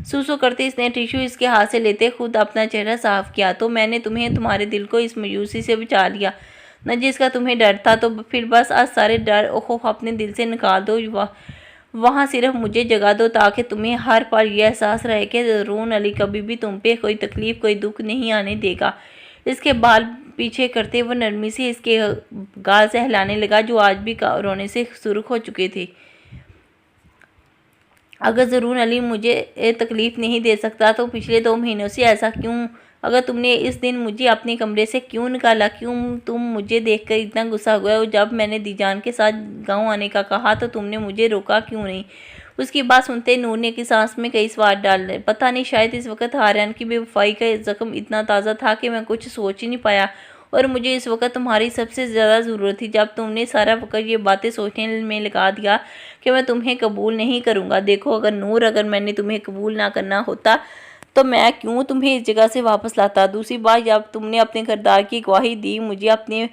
सूसू करते इसने टिश्यू इसके हाथ से लेते खुद अपना चेहरा साफ किया। तो मैंने तुम्हारे दिल को इस मायूसी से बचा लिया न, जिसका तुम्हें डर था। तो फिर बस आज सारे डर और खौफ अपने दिल से निकाल दो, वहाँ सिर्फ मुझे जगा दो, ताकि तुम्हें हर पल यह एहसास रहे कि ज़रूर अली कभी भी तुम पे कोई तकलीफ़ कोई दुख नहीं आने देगा। इसके बाल पीछे करते वो नरमी से इसके गाल से हिलाने लगा, जो आज भी रोने से सुर्ख हो चुके थे। अगर ज़रूर अली मुझे तकलीफ़ नहीं दे सकता तो पिछले 2 महीनों से ऐसा क्यों? अगर तुमने इस दिन मुझे अपने कमरे से क्यों निकाला? क्यों तुम मुझे देखकर इतना गुस्सा हुआ? और जब मैंने दीजान के साथ गांव आने का कहा तो तुमने मुझे रोका क्यों नहीं? उसकी बात सुनते नूर ने की सांस में कई सवाल डाले। पता नहीं, शायद इस वक्त आर्यन की बेवफाई का जख्म इतना ताज़ा था कि मैं कुछ सोच ही नहीं पाया, और मुझे इस वक्त तुम्हारी सबसे ज़्यादा ज़रूरत थी। जब तुमने सारा वक्त ये बातें सोचने में लगा दिया कि मैं तुम्हें कबूल नहीं करूँगा। देखो अगर नूर, अगर मैंने तुम्हें कबूल ना करना होता तो मैं क्यों तुम्हें इस जगह से वापस लाता? दूसरी बात, जब तुमने अपने किरदार की गवाही दी, मुझे अपने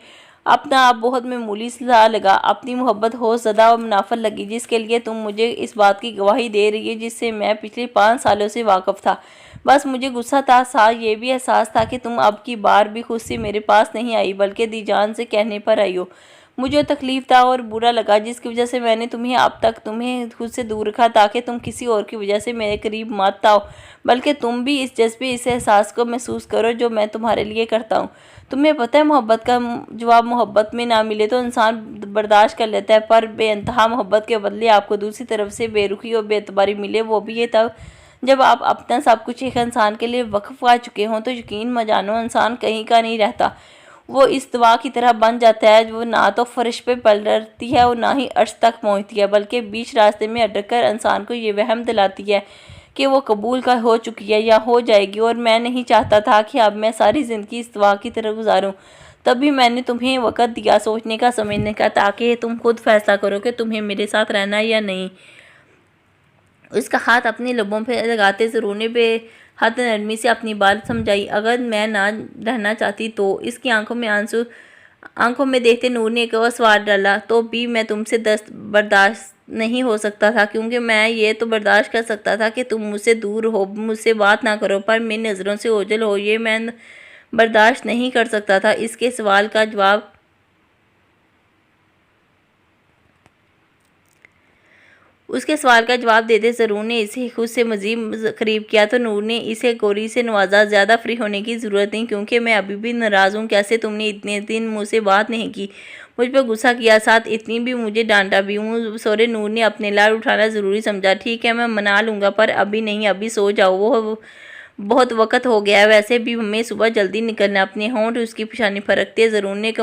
अपना आप बहुत मामूली सा लगा, अपनी मोहब्बत हो ज़्यादा और मुनाफर लगी, जिसके लिए तुम मुझे इस बात की गवाही दे रही है जिससे मैं पिछले 5 सालों से वाकिफ़ था। बस मुझे गुस्सा था ये भी एहसास था कि तुम अब की बार भी खुद से मेरे पास नहीं आई बल्कि दीजान से कहने पर आई हो। मुझे तकलीफ़ था और बुरा लगा जिसकी वजह से मैंने तुम्हें अब तक तुम्हें खुद से दूर रखा ताकि तुम किसी और की वजह से मेरे करीब मत आओ, बल्कि तुम भी इस जज्बे इस एहसास को महसूस करो जो मैं तुम्हारे लिए करता हूँ। तुम्हें पता है मोहब्बत का जवाब मोहब्बत में ना मिले तो इंसान बर्दाश्त कर लेता है, पर बेइंतहा मोहब्बत के बदले आपको दूसरी तरफ से बेरुखी और बेतबारी मिले, वो भी ये तब जब आप अपना सब कुछ एक इंसान के लिए वक्फ आ चुके हों। तो यकीन म जानो इंसान कहीं का नहीं रहता, वो इस दवा की तरह बन जाता है, वो ना तो फर्श पे पलटती है और ना ही अर्श तक पहुंचती है, बल्कि बीच रास्ते में अटक कर इंसान को ये वहम दिलाती है कि वो कबूल का हो चुकी है या हो जाएगी। और मैं नहीं चाहता था कि अब मैं सारी ज़िंदगी इस दवा की तरह गुजारूं। तभी मैंने तुम्हें वक़्त दिया सोचने का, समझने का, ताकि तुम खुद फैसला करो कि तुम्हें मेरे साथ रहना है या नहीं। उसका हाथ अपने लबों पे लगाते ज़रूर बेहद नरमी से अपनी बात समझाई। अगर मैं ना रहना चाहती तो? इसकी आंखों में देखते नूर ने एक और सवाल डाला। तो भी मैं तुमसे बर्दाश्त नहीं हो सकता था, क्योंकि मैं ये तो बर्दाश्त कर सकता था कि तुम मुझसे दूर हो, मुझसे बात ना करो, पर मेरी नज़रों से ओझल हो ये मैं बर्दाश्त नहीं कर सकता था। इसके सवाल का जवाब उसके सवाल का जवाब देते ज़रूर ने इसे खुद से मज़ीद करीब किया तो नूर ने इसे गोरी से नवाजा। ज़्यादा फ्री होने की ज़रूरत नहीं, क्योंकि मैं अभी भी नाराज़ हूँ। कैसे तुमने इतने दिन मुझसे बात नहीं की, मुझ पर गुस्सा किया, साथ इतनी भी मुझे डांटा भी हूँ। सोरे नूर ने अपने लाड़ उठाना ज़रूरी समझा। ठीक है, मैं मना लूँगा, पर अभी नहीं, अभी सो जाओ, वो बहुत वक्त हो गया है। वैसे भी हमें सुबह जल्दी निकलना। अपने होंठ उसकी पेशानी फरकते ज़रूर ने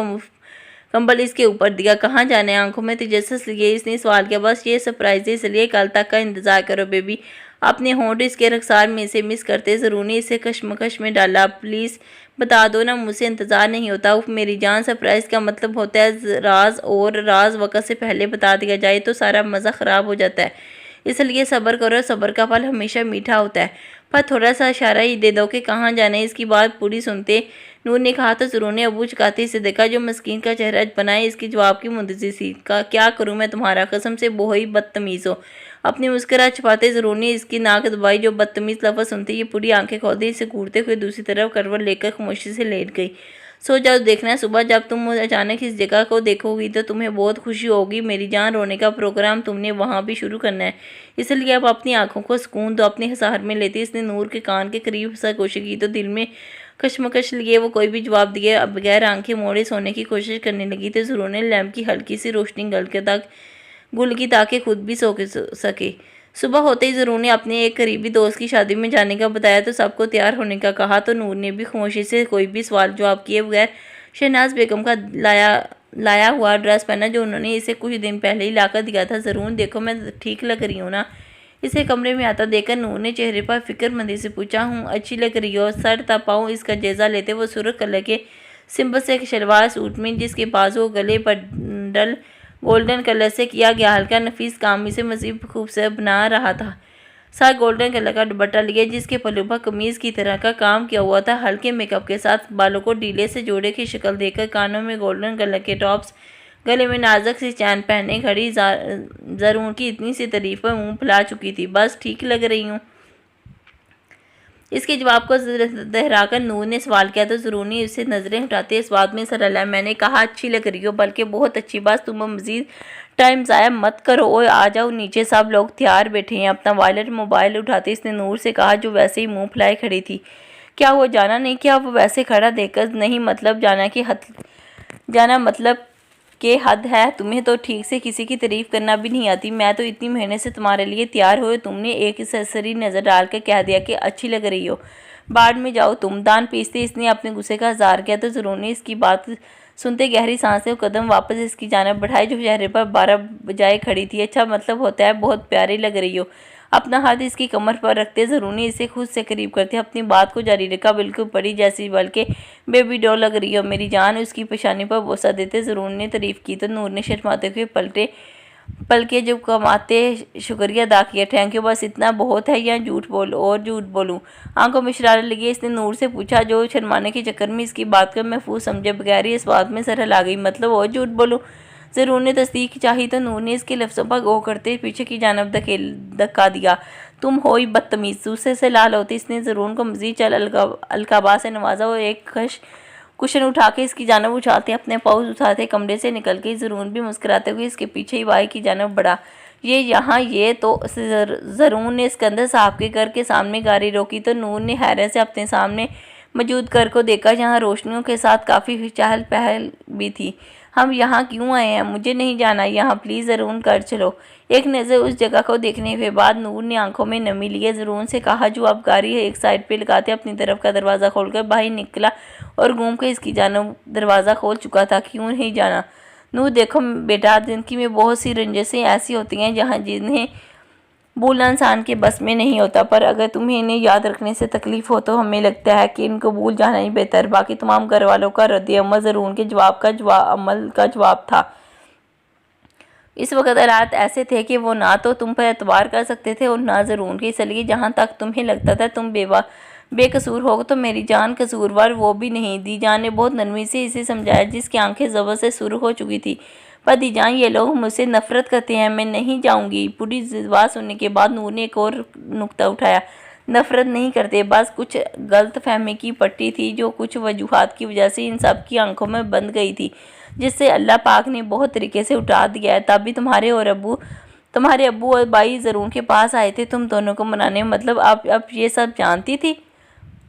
कंबल इसके ऊपर दिया। कहाँ जाने? आंखों में तजस्सुस लिए इसने सवाल किया। बस ये सरप्राइज है, इसलिए कल तक का इंतज़ार करो बेबी। अपने होंठ इसके रखसार में से मिस करते ज़रूर ने इसे कश्मकश में डाला। प्लीज़ बता दो ना, मुझसे इंतज़ार नहीं होता। उफ मेरी जान, सरप्राइज़ का मतलब होता है राज, और राज वक़्त से पहले बता दिया जाए तो सारा मज़ा ख़राब हो जाता है। इसलिए सब्र करो, सब्र का फल हमेशा मीठा होता है। पर थोड़ा सा इशारा ही दे दो कि कहाँ जाना है। इसकी बात पूरी सुनते नूर ने कहा तो ज़रूर ने अबू चुकाते इसे देखा जो मस्कीन का चेहरा बनाए। इसके जवाब की मुंतज़िर सी। का क्या करूँ मैं तुम्हारा, कसम से बहुत ही बदतमीज़ हो। अपनी मुस्कुराहट छुपाते ज़रूर ने इसकी नाक दबाई। जो बदतमीज़ लफ्ज़ सुनते ये पूरी आंखें खोलते इसे घूरते हुए दूसरी तरफ करवट लेकर खामोशी से लेट गई। सो जाओ, देखना सुबह जब तुम अचानक इस जगह को देखोगी तो तुम्हें बहुत खुशी होगी मेरी जान। रोने का प्रोग्राम तुमने वहाँ भी शुरू करना है, इसलिए अब अपनी आंखों को सुकून दो। अपने हिसार में लेती इसने नूर के कान के करीब सा कोशिश की तो दिल में कशमकश लिए वो कोई भी जवाब दिए अब बगैर आंखें मोड़े सोने की कोशिश करने लगी। तो ज़रूर ने लैम्प की हल्की सी रोशनी गुल की ताकि खुद भी सो सके। सुबह होते ही ज़रूर ने अपने एक करीबी दोस्त की शादी में जाने का बताया तो सबको तैयार होने का कहा। तो नूर ने भी खामोशी से कोई भी सवाल जवाब किए बगैर शहनाज बेगम का लाया हुआ ड्रेस पहना जो उन्होंने इसे कुछ दिन पहले ही लाकर दिया था। ज़रूर देखो मैं ठीक लग रही हूँ ना? इसे कमरे में आता देखकर नूर ने चेहरे पर फिक्रमंदी से पूछा। हूँ, अच्छी लग रही हो। सर तपाऊँ इसका जायज़ा लेते वो सुर्ख कलर के सिंपल से शलवार सूट में जिसके बाजू गले पर डल गोल्डन कलर से किया गया हल्का नफीस काम इसे मज़ीद खूबसूरत बना रहा था। साथ गोल्डन कलर का दुपट्टा लिए जिसके पल्लू पर कमीज़ की तरह का काम किया हुआ था। हल्के मेकअप के साथ बालों को ढीले से जोड़े की शक्ल देकर कानों में गोल्डन कलर के टॉप्स, गले में नाजुक सी चैन पहने खड़ी ज़रूर की इतनी सी तारीफ पर मुँह फैला चुकी थी। बस ठीक लग रही हूँ। इसके जवाब को दोहराकर नूर ने सवाल किया तो ज़रूर ने उससे नज़रें हटाते इस बात में सरल। मैंने कहा अच्छी लग रही हो, बल्कि बहुत अच्छी। बात तुम मज़ीद टाइम ज़ाया मत करो और आ जाओ नीचे, सब लोग तैयार बैठे हैं। अपना वॉलेट मोबाइल उठाते इसने नूर से कहा जो वैसे ही मुँह फैलाए खड़ी थी। क्या वो जाना नहीं? क्या वो वैसे खड़ा देखकर नहीं? मतलब जाना मतलब के हद है। तुम्हें तो ठीक से किसी की तारीफ़ करना भी नहीं आती। मैं तो इतनी मेहनत से तुम्हारे लिए तैयार हुए, तुमने एक सरसरी नज़र डाल कर कह दिया कि अच्छी लग रही हो। बाढ़ में जाओ तुम। दान पीसते इसने अपने गुस्से का इज़हार किया तो ज़रूर ने इसकी बात सुनते गहरी सांसें और कदम वापस इसकी जानिब बढ़ाए जो चेहरे पर 12 बजाए खड़ी थी। अच्छा मतलब होता है बहुत प्यारी लग रही हो। अपना हाथ इसकी कमर पर रखते ज़रूर ने इसे खुद से करीब करते अपनी बात को जारी रखा। बिल्कुल पड़ी जैसी, बल्कि बेबी डॉल लग रही हो मेरी जान। उसकी पेशानी पर बोसा देते ज़रूर ने तारीफ़ की तो नूर ने शर्माते हुए पलटे बल्कि जब कमाते शुक्रिया अदा किया, थैंक यू, बस इतना बहुत है या झूठ बोलो और झूठ बोलूं। आंखों में शरारत लगी। इसने नूर से पूछा, जो शर्माने के चक्कर में इसकी बात को महफूज समझे बगैर ही इस बात में सरहल आ गई। मतलब और झूठ बोलूं? ज़रूर ने तस्दीक चाही तो नूर ने इसके लफ्ज़ों पर गौर करते पीछे की जानब धक्का दिया। तुम हो ही बदतमीज़। दूसरे से लाल होती इसने ज़रून को मज़ीद चल अलकाबा से नवाजा और एक कुशन उठा के इसकी जानब उछालते अपने पाँव उठाते कमरे से निकल गई। ज़रून भी मुस्कुराते हुए इसके पीछे ही वाई की जानब बढ़ा। ये तो ज़रून ने सिकंदर साहब के घर के सामने गाड़ी रोकी तो नूर ने हैरत से अपने सामने मौजूद घर को देखा, जहाँ रोशनियों के साथ काफ़ी चहल पहल भी थी। हम यहाँ क्यों आए हैं? मुझे नहीं जाना यहाँ, प्लीज़ ज़रून कर चलो। एक नज़र उस जगह को देखने के बाद नूर ने आंखों में नमी लिए ज़रून से कहा, जो अब गाड़ी एक साइड पे लगाते अपनी तरफ का दरवाज़ा खोलकर बाहर निकला और घूम कर इसकी जानब दरवाज़ा खोल चुका था। क्यों नहीं जाना? नूर देखो बेटा, ज़िंदगी में बहुत सी रंजिशें ऐसी होती हैं जहाँ जिन्हें भूलना इंसान के बस में नहीं होता, पर अगर तुम्हें इन्हें याद रखने से तकलीफ़ हो तो हमें लगता है कि इनको भूल जाना ही बेहतर। बाकी तमाम घर वालों का रद्द-ए-अमल ज़रून के अमल का जवाब था। इस वक्त हालात ऐसे थे कि वो ना तो तुम पर एतबार कर सकते थे और ना ज़रून के, इसलिए जहाँ तक तुम्हें लगता था तुम बेकसूर हो तो मेरी जान कसूरवार वो भी नहीं। दीजान ने बहुत नरमी से इसे समझाया, जिसकी आंखें ज़बर से सुर्ख हो चुकी थी। पर दीजान, ये लोग मुझसे नफ़रत करते हैं, मैं नहीं जाऊंगी। पूरी बात सुनने के बाद नूर ने एक और नुक्ता उठाया। नफ़रत नहीं करते, बस कुछ गलत फहमी की पट्टी थी जो कुछ वजूहात की वजह से इन सब की आंखों में बंद गई थी, जिससे अल्लाह पाक ने बहुत तरीके से उठा दिया है। तभी तुम्हारे अब्बू और भाई ज़रून के पास आए थे तुम दोनों को मनाने। मतलब आप ये सब जानती थी?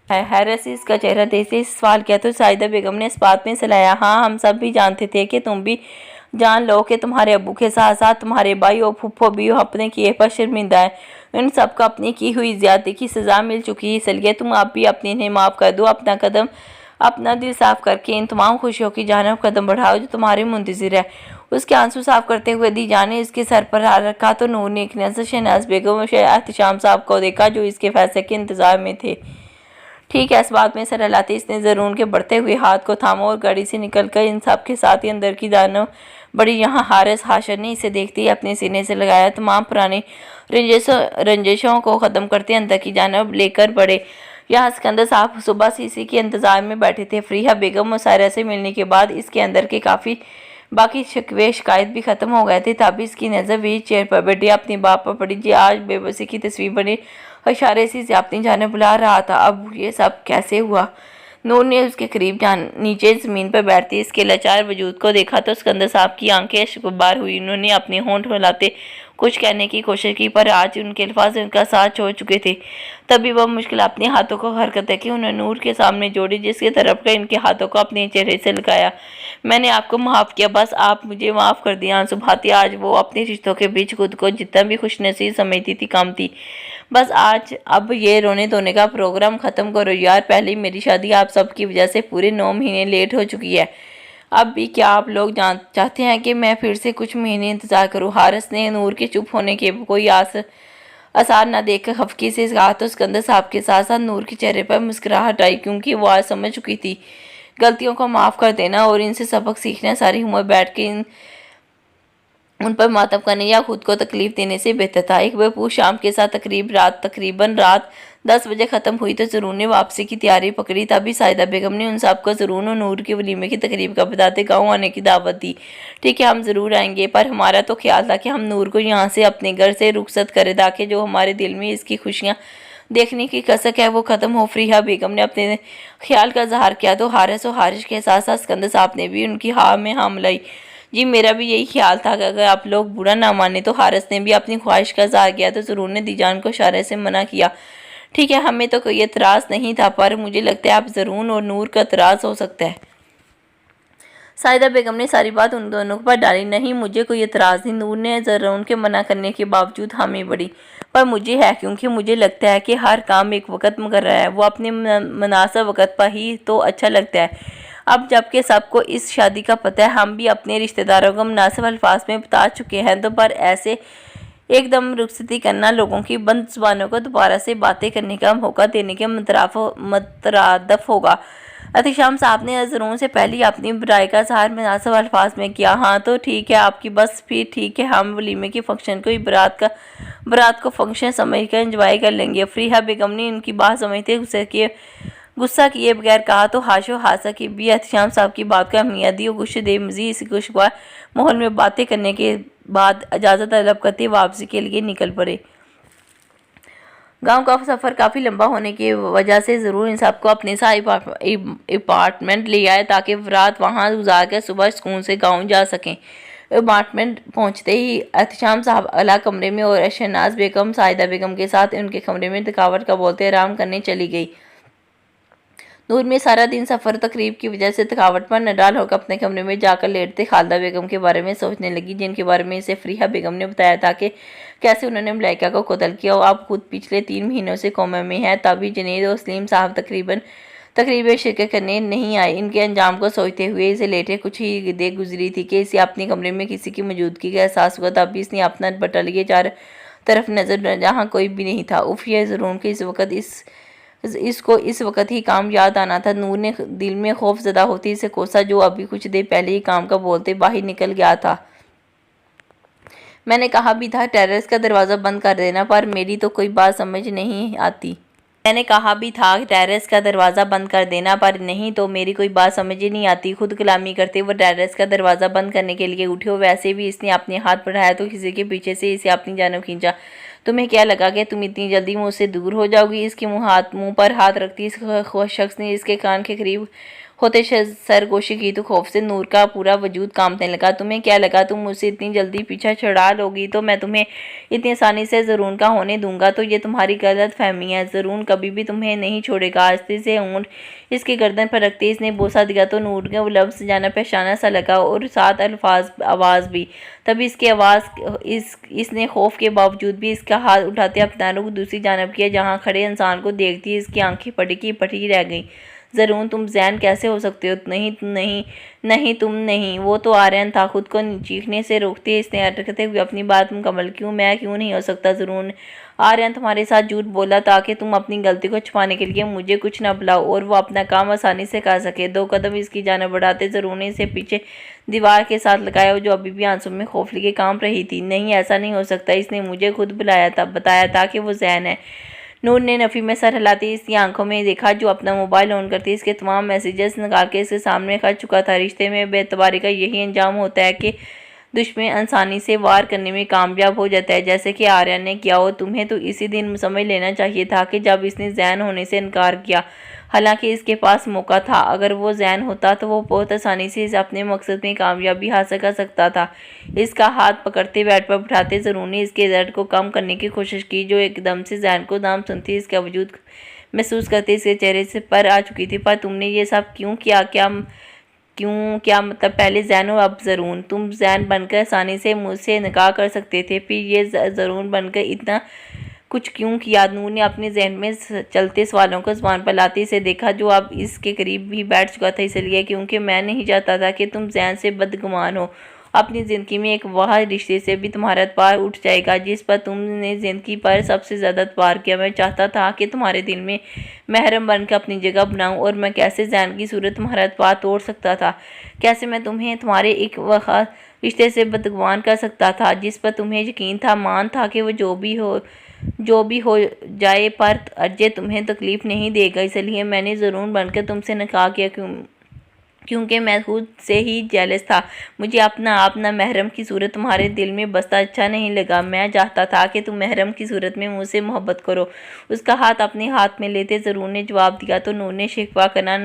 हैरत से इसका चेहरा देखते सवाल किया तो साहिदा बेगम ने इस बात में सलाया, हाँ, हम सब भी जानते थे कि तुम भी जान लो कि तुम्हारे अब्बू के साथ साथ तुम्हारे भाई और फुफ्फो भी अपने किए पर शर्मिंदा है। इन सब को अपनी की हुई ज़्यादती की सज़ा मिल चुकी है, इसलिए तुम आप भी अपने इन्हें माफ़ कर दो। अपना दिल साफ करके इन तमाम खुशियों की जानब कदम बढ़ाओ जो तुम्हारे मुंतज़िर है। उसके आंसू साफ करते हुए दीजान ने इसके सर पर हाथ रखा तो नूर ने एक नज़र शहनाज बेगम और एहतशाम साहब को देखा, जो इसके फैसले के इंतज़ार में थे। ठीक है, इस बात में सर हिलाते इसने ज़रून के बढ़ते हुए हाथ को थामा और गाड़ी से निकलकर इन सब के साथ ही अंदर की जानब बड़ी। यहाँ हारिस हाशर ने इसे देखते ही अपने सीने से लगाया। तमाम पुरानी रंजिशों को ख़त्म करते अंदर की जानब लेकर बढ़े। यहाँ सिकंदर साहब सुबह से इसी के इंतज़ार में बैठे थे। फरीहा बेगम और सायरा से मिलने के बाद इसके अंदर के काफ़ी बाकी शिकवे शिकायत भी ख़त्म हो गए थे। तभी इसकी नज़र व्हील चेयर पर बैठी अपनी बाप पर पड़ी, जी आज बेबसी की तस्वीर बनी इशारे से अपनी जाने बुला रहा था। अब ये सब कैसे हुआ? नूर ने उसके करीब नीचे ज़मीन पर बैठती इसके लाचार वजूद को देखा तो सिकंदर साहब की आंखें अश्कबार हुई। उन्होंने अपने होंठ हिलाते कुछ कहने की कोशिश की, पर आज उनके अल्फाज उनका साथ छोड़ चुके थे। तभी वह मुश्किल अपने हाथों को हरकत की उन्होंने नूर के सामने जोड़ी, जिसकी तरफ का इनके हाथों को अपने चेहरे से लगाया। मैंने आपको माफ़ किया, बस आप मुझे माफ़ कर दिया। आंसू बहाती आज वो अपने रिश्तों के बीच खुद को जितना भी खुशनसीब समझती थी कम थी। बस आज अब ये रोने धोने का प्रोग्राम ख़त्म करो यार। पहले मेरी शादी आप सब की वजह से पूरे 9 महीने लेट हो चुकी है। अब भी क्या आप लोग चाहते हैं कि मैं फिर से कुछ महीने इंतज़ार करूं? हारिस ने नूर के चुप होने के कोई आसार न देखकर खफकी से कहा तो सिकंदर साहब के साथ साथ नूर के चेहरे पर मुस्कुराहट आई, क्योंकि वो आज समझ चुकी थी गलतियों को माफ़ कर देना और इनसे सबक सीखना सारी उम्र बैठ के उन पर मातम करने या खुद को तकलीफ देने से बेहतर था। एक बेपूछ शाम के साथ तकरीबन रात 10 बजे ख़त्म हुई तो ज़रून ने वापसी की तैयारी पकड़ी। तभी साहिदा बेगम ने उन सबको ज़रून और नूर के वलीमे की तकरीब का बताते गाँव आने की दावत दी। ठीक है, हम ज़रूर आएंगे, पर हमारा तो ख्याल था कि हम नूर को यहाँ से अपने घर से रुखसत करें ताकि जो हमारे दिल में इसकी खुशियाँ देखने की कसक है वो ख़त्म हो। फरीहा बेगम ने अपने ख्याल का इजहार किया तो हारिस और हारिश के साथ साथ सिकंदर साहब ने भी उनकी हाँ में हाँ मिलाई। जी मेरा भी यही ख्याल था कि अगर आप लोग बुरा ना माने तो हारिस ने भी अपनी ख्वाहिश का इजहार किया तो ज़रून ने दीजान को इशारे से मना किया। ठीक है, हमें तो कोई एतराज़ नहीं था, पर मुझे लगता है आप ज़रून और नूर का एतराज़ हो सकता है। साहिदा बेगम ने सारी बात उन दोनों पर डाली। नहीं, मुझे कोई एतराज़ नहीं। नूर ने ज़रून के मना करने के बावजूद हामी बढ़ी, पर मुझे है, क्योंकि मुझे लगता है कि हर काम एक वक्त मुकर्रर है, वो अपने मुनासिब वक्त पर ही तो अच्छा लगता है। अब जबकि सबको इस शादी का पता है, हम भी अपने रिश्तेदारों को मुनासिब अल्फाज में बता चुके हैं, तो पर ऐसे एकदम रुखसती करना लोगों की बंद ज़ुबानों को दोबारा से बातें करने का मौका देने के मुतरादफ होगा। एहतिशाम साहब ने ज़रूर से पहले ही अपनी राय का इज़हार मुनासिब अल्फाज में किया। हाँ तो ठीक है आपकी, बस फिर ठीक है, हम वलीमे के फंक्शन को ही बारात को फंक्शन समझ कर इंजॉय कर लेंगे। फरीहा बेगम ने इनकी बात समझते गुस्सा किए बगैर कहा तो हाशो हासा की भी एहतिशाम साहब की बात को अहमियत दी और गुस्से दे मज़ीद इसी खुशगवार माहौल में बातें करने के बाद इजाज़त तलब करते वापसी के लिए निकल पड़े। गांव का सफ़र काफ़ी लंबा होने की वजह से ज़रूर इन सबको अपने साथ अपार्टमेंट ले आए ताकि रात वहां गुजार कर सुबह स्कूल से गांव जा सकें। अपार्टमेंट पहुंचते ही एहतिशाम साहब अला कमरे में और शहनाज बेगम साहिदा बेगम के साथ उनके कमरे में थकावट का बोलते आराम करने चली गई। नूर में सारा दिन सफ़र तकरीब की वजह से थकावट पर नडाल होकर अपने कमरे में जाकर लेटते खालदा बेगम के बारे में सोचने लगी, जिनके बारे में इसे फरीहा बेगम ने बताया था कि कैसे उन्होंने मलाइका को कत्ल किया और अब खुद पिछले 3 महीनों से कोमा में है। तभी जुनैद और सलीम साहब तकरीबन शिरकत करने नहीं आए। इनके अंजाम को सोचते हुए इसे लेटे कुछ ही देर गुजरी थी कि इसे अपने कमरे में किसी की मौजूदगी का एहसास हुआ। तभी इसने अपना बटा लिए चार तरफ नजर, जहाँ कोई भी नहीं था। उफ, यह ज़रूर कि इसको इस वक्त ही काम याद आना था। नूर ने दिल में खौफ ज़दा होती इसे कोसा, जो अभी कुछ देर पहले ही काम का बोलते बाहर निकल गया था। मैंने कहा भी था टेरेस का दरवाज़ा बंद कर देना, पर मेरी तो कोई बात समझ नहीं आती। मैंने कहा भी था टेरेस का दरवाज़ा बंद कर देना, पर नहीं तो मेरी कोई बात समझ ही नहीं आती। खुद कलामी करते वो टेरेस का दरवाज़ा बंद करने के लिए उठे। वैसे भी इसने अपने हाथ बढ़ाया तो किसी के पीछे से इसे अपनी जानब खींचा। तुम्हें क्या लगा कि तुम इतनी जल्दी मुझसे दूर हो जाओगी? इसके मुंह पर हाथ रखती इस शख्स ने इसके कान के करीब होते सरगोशी की तो खौफ से नूर का पूरा वजूद कांपने लगा। तुम्हें क्या लगा तुम मुझसे इतनी जल्दी पीछा छुड़ा लोगी तो मैं तुम्हें इतनी आसानी से ज़रून का होने दूंगा? तो ये तुम्हारी गलत फहमी है। ज़रून कभी भी तुम्हें नहीं छोड़ेगा। आस्ते से ऊँट इसकी गर्दन पर रखते इसने बोसा दिया तो नूर के वो लफ्ज़ जाना पहचाना सा लगा और साथ आवाज़ भी। तभी इसकी आवाज़ इसने खौफ के बावजूद भी इसका हाथ उठाते अपना रुख दूसरी जानब किया। जहाँ खड़े इंसान को देखती इसकी आंखें पटी रह गईं। ज़रूर तुम जैन कैसे हो सकते हो? नहीं नहीं नहीं तुम नहीं, वो तो आर्यन था। खुद को चीखने से रोकते इसने अटकते हुए अपनी बात मुकम्मल मैं क्यों नहीं हो सकता? ज़रूर आर्यन तुम्हारे साथ झूठ बोला ताकि तुम अपनी गलती को छुपाने के लिए मुझे कुछ न बुलाओ और वो अपना काम आसानी से कर सके। 2 कदम इसकी जानिब बढ़ाते ज़रूर ने इसे पीछे दीवार के साथ लगाया जो अभी भी आंसू में खौफ लिए कांप रही थी। नहीं, ऐसा नहीं हो सकता, इसने मुझे खुद बताया था कि वो जैन है। नूर ने नफ़ी में सर हिलाती इसकी आंखों में देखा जो अपना मोबाइल ऑन करती इसके तमाम मैसेजेस निकाल के इसके सामने कर चुका था। रिश्ते में बेतबारी का यही अंजाम होता है कि दुश्मन इंसानी से वार करने में कामयाब हो जाता है, जैसे कि आर्यन ने किया। और तुम्हें तो इसी दिन समझ लेना चाहिए था कि जब इसने जैन होने से इनकार किया। हालांकि इसके पास मौका था। अगर वो जैन होता तो वो बहुत आसानी से इस अपने मकसद में कामयाबी हासिल कर सकता था। इसका हाथ पकड़ते बेड पर बिठाते ज़रूर ने इसके दर्द को कम करने की कोशिश की जो एकदम से जैन को नाम सुनती इसका वजूद महसूस करते इसके चेहरे से पर आ चुकी थी। पर तुमने ये सब क्यों किया? क्या मतलब? पहले जैन और अब ज़रून। तुम जैन बनकर आसानी से मुझसे इनकार कर सकते थे, फिर ये ज़रून बनकर इतना कुछ क्यों किया? नूर ने अपने जहन में चलते सवालों को ज़बान पर लाते इसे देखा जो अब इसके करीब भी बैठ चुका था। इसलिए क्योंकि मैं नहीं चाहता था कि तुम जैन से बदगुमान हो। अपनी ज़िंदगी में एक वह रिश्ते से भी तुम्हारा एतबार उठ जाएगा जिस पर तुमने ज़िंदगी पर सबसे ज़्यादा एतबार किया। मैं चाहता था कि तुम्हारे दिल में महरम बनकर अपनी जगह बनाऊं और मैं कैसे जैन की सूरत तुम्हारा एतबार तोड़ सकता था? कैसे मैं तुम्हें तुम्हारे एक वह रिश्ते से बदगुमान कर सकता था जिस पर तुम्हें यकीन था, मान था कि वो जो भी हो जाए पर अजय तुम्हें तकलीफ़ नहीं देगा। इसलिए मैंने ज़रूर बनकर तुमसे निकाह किया क्योंकि मैं खुद से ही जेलस था। मुझे अपना आप ना महरम की सूरत तुम्हारे दिल में बसता अच्छा नहीं लगा। मैं चाहता था कि तुम महरम की सूरत में मुझसे मोहब्बत करो। उसका हाथ अपने हाथ में लेते ज़रूर ने जवाब दिया तो नूर ने शिकवा करना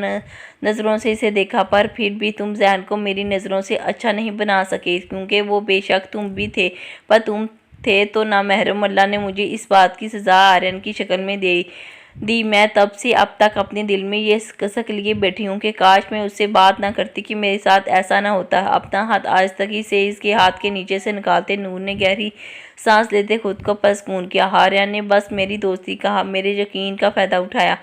नज़रों से इसे देखा। पर फिर भी तुम जैन को मेरी नज़रों से अच्छा नहीं बना सके क्योंकि वो बेशक तुम भी थे, पर तुम थे तो ना महरम। अल्लाह ने मुझे इस बात की सज़ा आर्यन की शक्ल में दी। मैं तब से अब तक अपने दिल में ये कसक लिए बैठी हूँ कि काश मैं उससे बात ना करती कि मेरे साथ ऐसा ना होता। अपना हाथ आज तक ही से इसके हाथ के नीचे से निकालते नूर ने गहरी सांस लेते खुद को पसकून किया। आर्यन ने बस मेरी दोस्ती कहा, मेरे यकीन का फ़ायदा उठाया।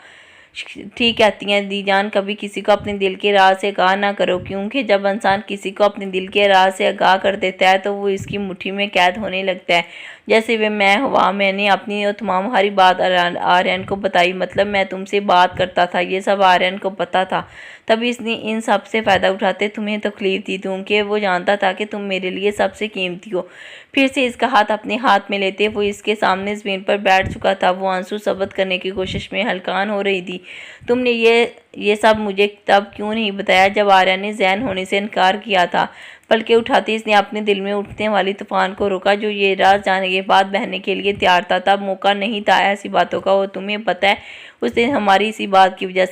ठीक कहती हैं दीजान, कभी किसी को अपने दिल के राज से आगाह ना करो क्योंकि जब इंसान किसी को अपने दिल के राज से आगाह कर देता है तो वो इसकी मुट्ठी में कैद होने लगता है। जैसे वे मैं हुआ। मैंने अपनी और तमाम हरी बात आर्यन को बताई। मतलब मैं तुमसे बात करता था, ये सब आर्यन को पता था। तभी इसने इन सब से फ़ायदा उठाते तुम्हें तकलीफ दी, क्योंकि वो जानता था कि तुम मेरे लिए सबसे कीमती हो। फिर से इसका हाथ अपने हाथ में लेते वो इसके सामने ज़मीन पर बैठ चुका था। वो आंसू सबत करने की कोशिश में हलकान हो रही थी। तुमने ये सब मुझे तब क्यों नहीं बताया जब आर्यन ने जैन होने से इनकार किया था? पलके उठाती इसने अपने दिल में उठने वाली तूफान को रोका, जो ये राज जाने के बाद बहने के लिए तैयार था। तब मौका नहीं था ऐसी बातों का। और तुम्हें पता है, उस दिन हमारी इसी बात की वजह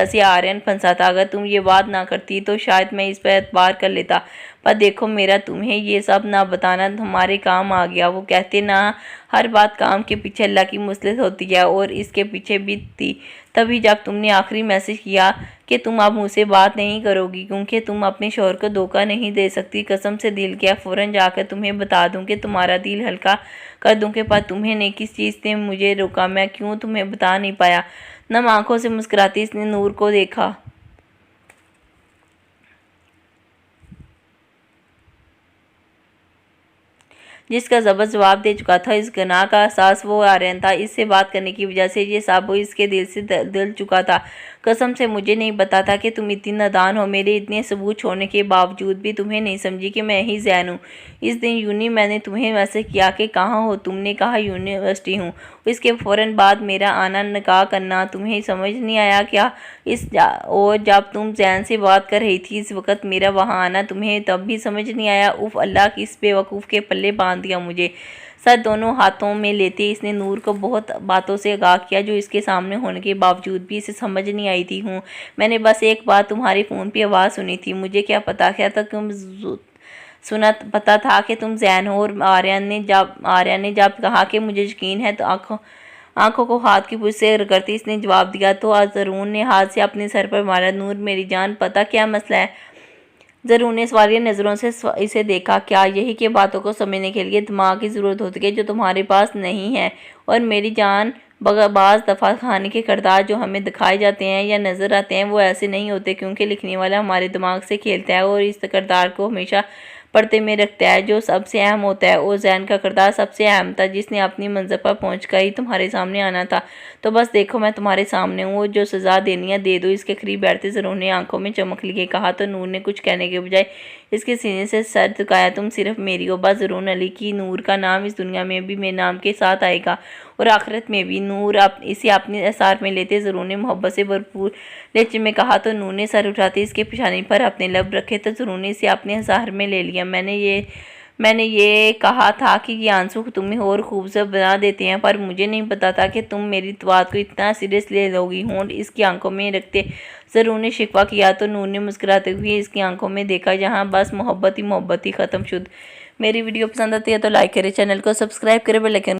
से आर्यन फंसा था। अगर तुम ये बात ना करती तो शायद मैं इस पर एतबार कर लेता। पर देखो, मेरा तुम्हें ये सब ना बताना हमारे काम आ गया। वो कहते ना, हर बात काम के पीछे अल्लाह की मसलहत होती है, और इसके पीछे भी थी। तभी जब तुमने आखिरी मैसेज किया कि तुम अब मुझसे बात नहीं करोगी क्योंकि तुम अपने शौहर को धोखा नहीं दे सकती, कसम से दिल किया फ़ौरन जाकर तुम्हें बता दूं कि तुम्हारा दिल हल्का कर दूं। के पर तुम्हें ने किस चीज़ ने मुझे रोका? मैं क्यों तुम्हें बता नहीं पाया? नम आंखों से मुस्कुराती इसने नूर को देखा, जिसका ज़बरदस्त जवाब दे चुका था। इस गुनाह का एहसास वो आर्यन था। इससे बात करने की वजह से ये साबो इसके दिल से दिल चुका था। कसम से मुझे नहीं पता था कि तुम इतनी नादान हो। मेरे इतने सबूत छोड़ने के बावजूद भी तुम्हें नहीं समझी कि मैं ही जैन हूँ। इस दिन मैंने तुम्हें मैसेज किया कि कहाँ हो? तुमने कहा यूनिवर्सिटी हूँ। इसके फ़ौरन बाद मेरा आना, निकाह करना तुम्हें समझ नहीं आया क्या? और जब तुम जैन से बात कर रही थी इस वक्त मेरा वहाँ आना तुम्हें तब भी समझ नहीं आया? उफ़, अल्लाह की इस बेवकूफ़ के पल्ले बांध दिया मुझे। सर दोनों हाथों में लेते इसने नूर को बहुत बातों से आगाह किया जो इसके सामने होने के बावजूद भी इसे समझ नहीं आई थी। मैंने बस एक बार तुम्हारे फ़ोन पे आवाज़ सुनी थी। मुझे क्या पता पता था कि तुम जैन हो। और आर्यन ने जब कहा कि मुझे यकीन है, तो आंखों को हाथ की पूंछ से रगड़ती इसने जवाब दिया। तो ज़रून ने हाथ से अपने सर पर मारा। नूर मेरी जान, पता क्या मसला है? ज़रून ने सवालिया नज़रों से इसे देखा। क्या यही कि बातों को समझने के लिए दिमाग की ज़रूरत होती है जो तुम्हारे पास नहीं है? और मेरी जान, बाज़ दफ़ा कहानी के किरदार जो हमें दिखाए जाते हैं या नज़र आते हैं वो ऐसे नहीं होते, क्योंकि लिखने वाला हमारे दिमाग से खेलता है और इस किरदार को हमेशा पर्दे में रखता है जो सबसे अहम होता है। और जैन का किरदार सबसे अहम था, जिसने अपनी मंजिल पर पहुंचकर ही तुम्हारे सामने आना था। तो बस देखो, मैं तुम्हारे सामने हूँ, जो सज़ा देनी है दे दो। इसके करीब बैठते ज़रून ने आंखों में चमक लिए कहा। तो नूर ने कुछ कहने के बजाय इसके सीने से सर झुकाया। तुम सिर्फ मेरी हो, बस ज़रून अली की। नूर का नाम इस दुनिया में भी मेरे नाम के साथ आएगा और आखिरत में भी। नूर इसे अपने एसार में लेते ज़रून ने मोहब्बत से भरपूर लहजे में कहा। तो नूर ने सर उठाते इसके पेशानी पर अपने लब रखे। तो ज़रून ने इसे अपने एसार में ले लिया। मैंने ये कहा था कि ये आंसू तुम्हें और खूबसूरत बना देते हैं, पर मुझे नहीं पता था कि तुम मेरी बात को इतना सीरियस ले लोगी। होंठ इसकी आंखों में रखते ज़रून ने शिकवा किया। तो नूर ने मुस्कुराते हुए इसकी आंखों में देखा, जहाँ बस मोहब्बत ही ख़त्म शुद्ध। मेरी वीडियो पसंद आती है तो लाइक करें, चैनल को सब्सक्राइब करें, बेल आइकन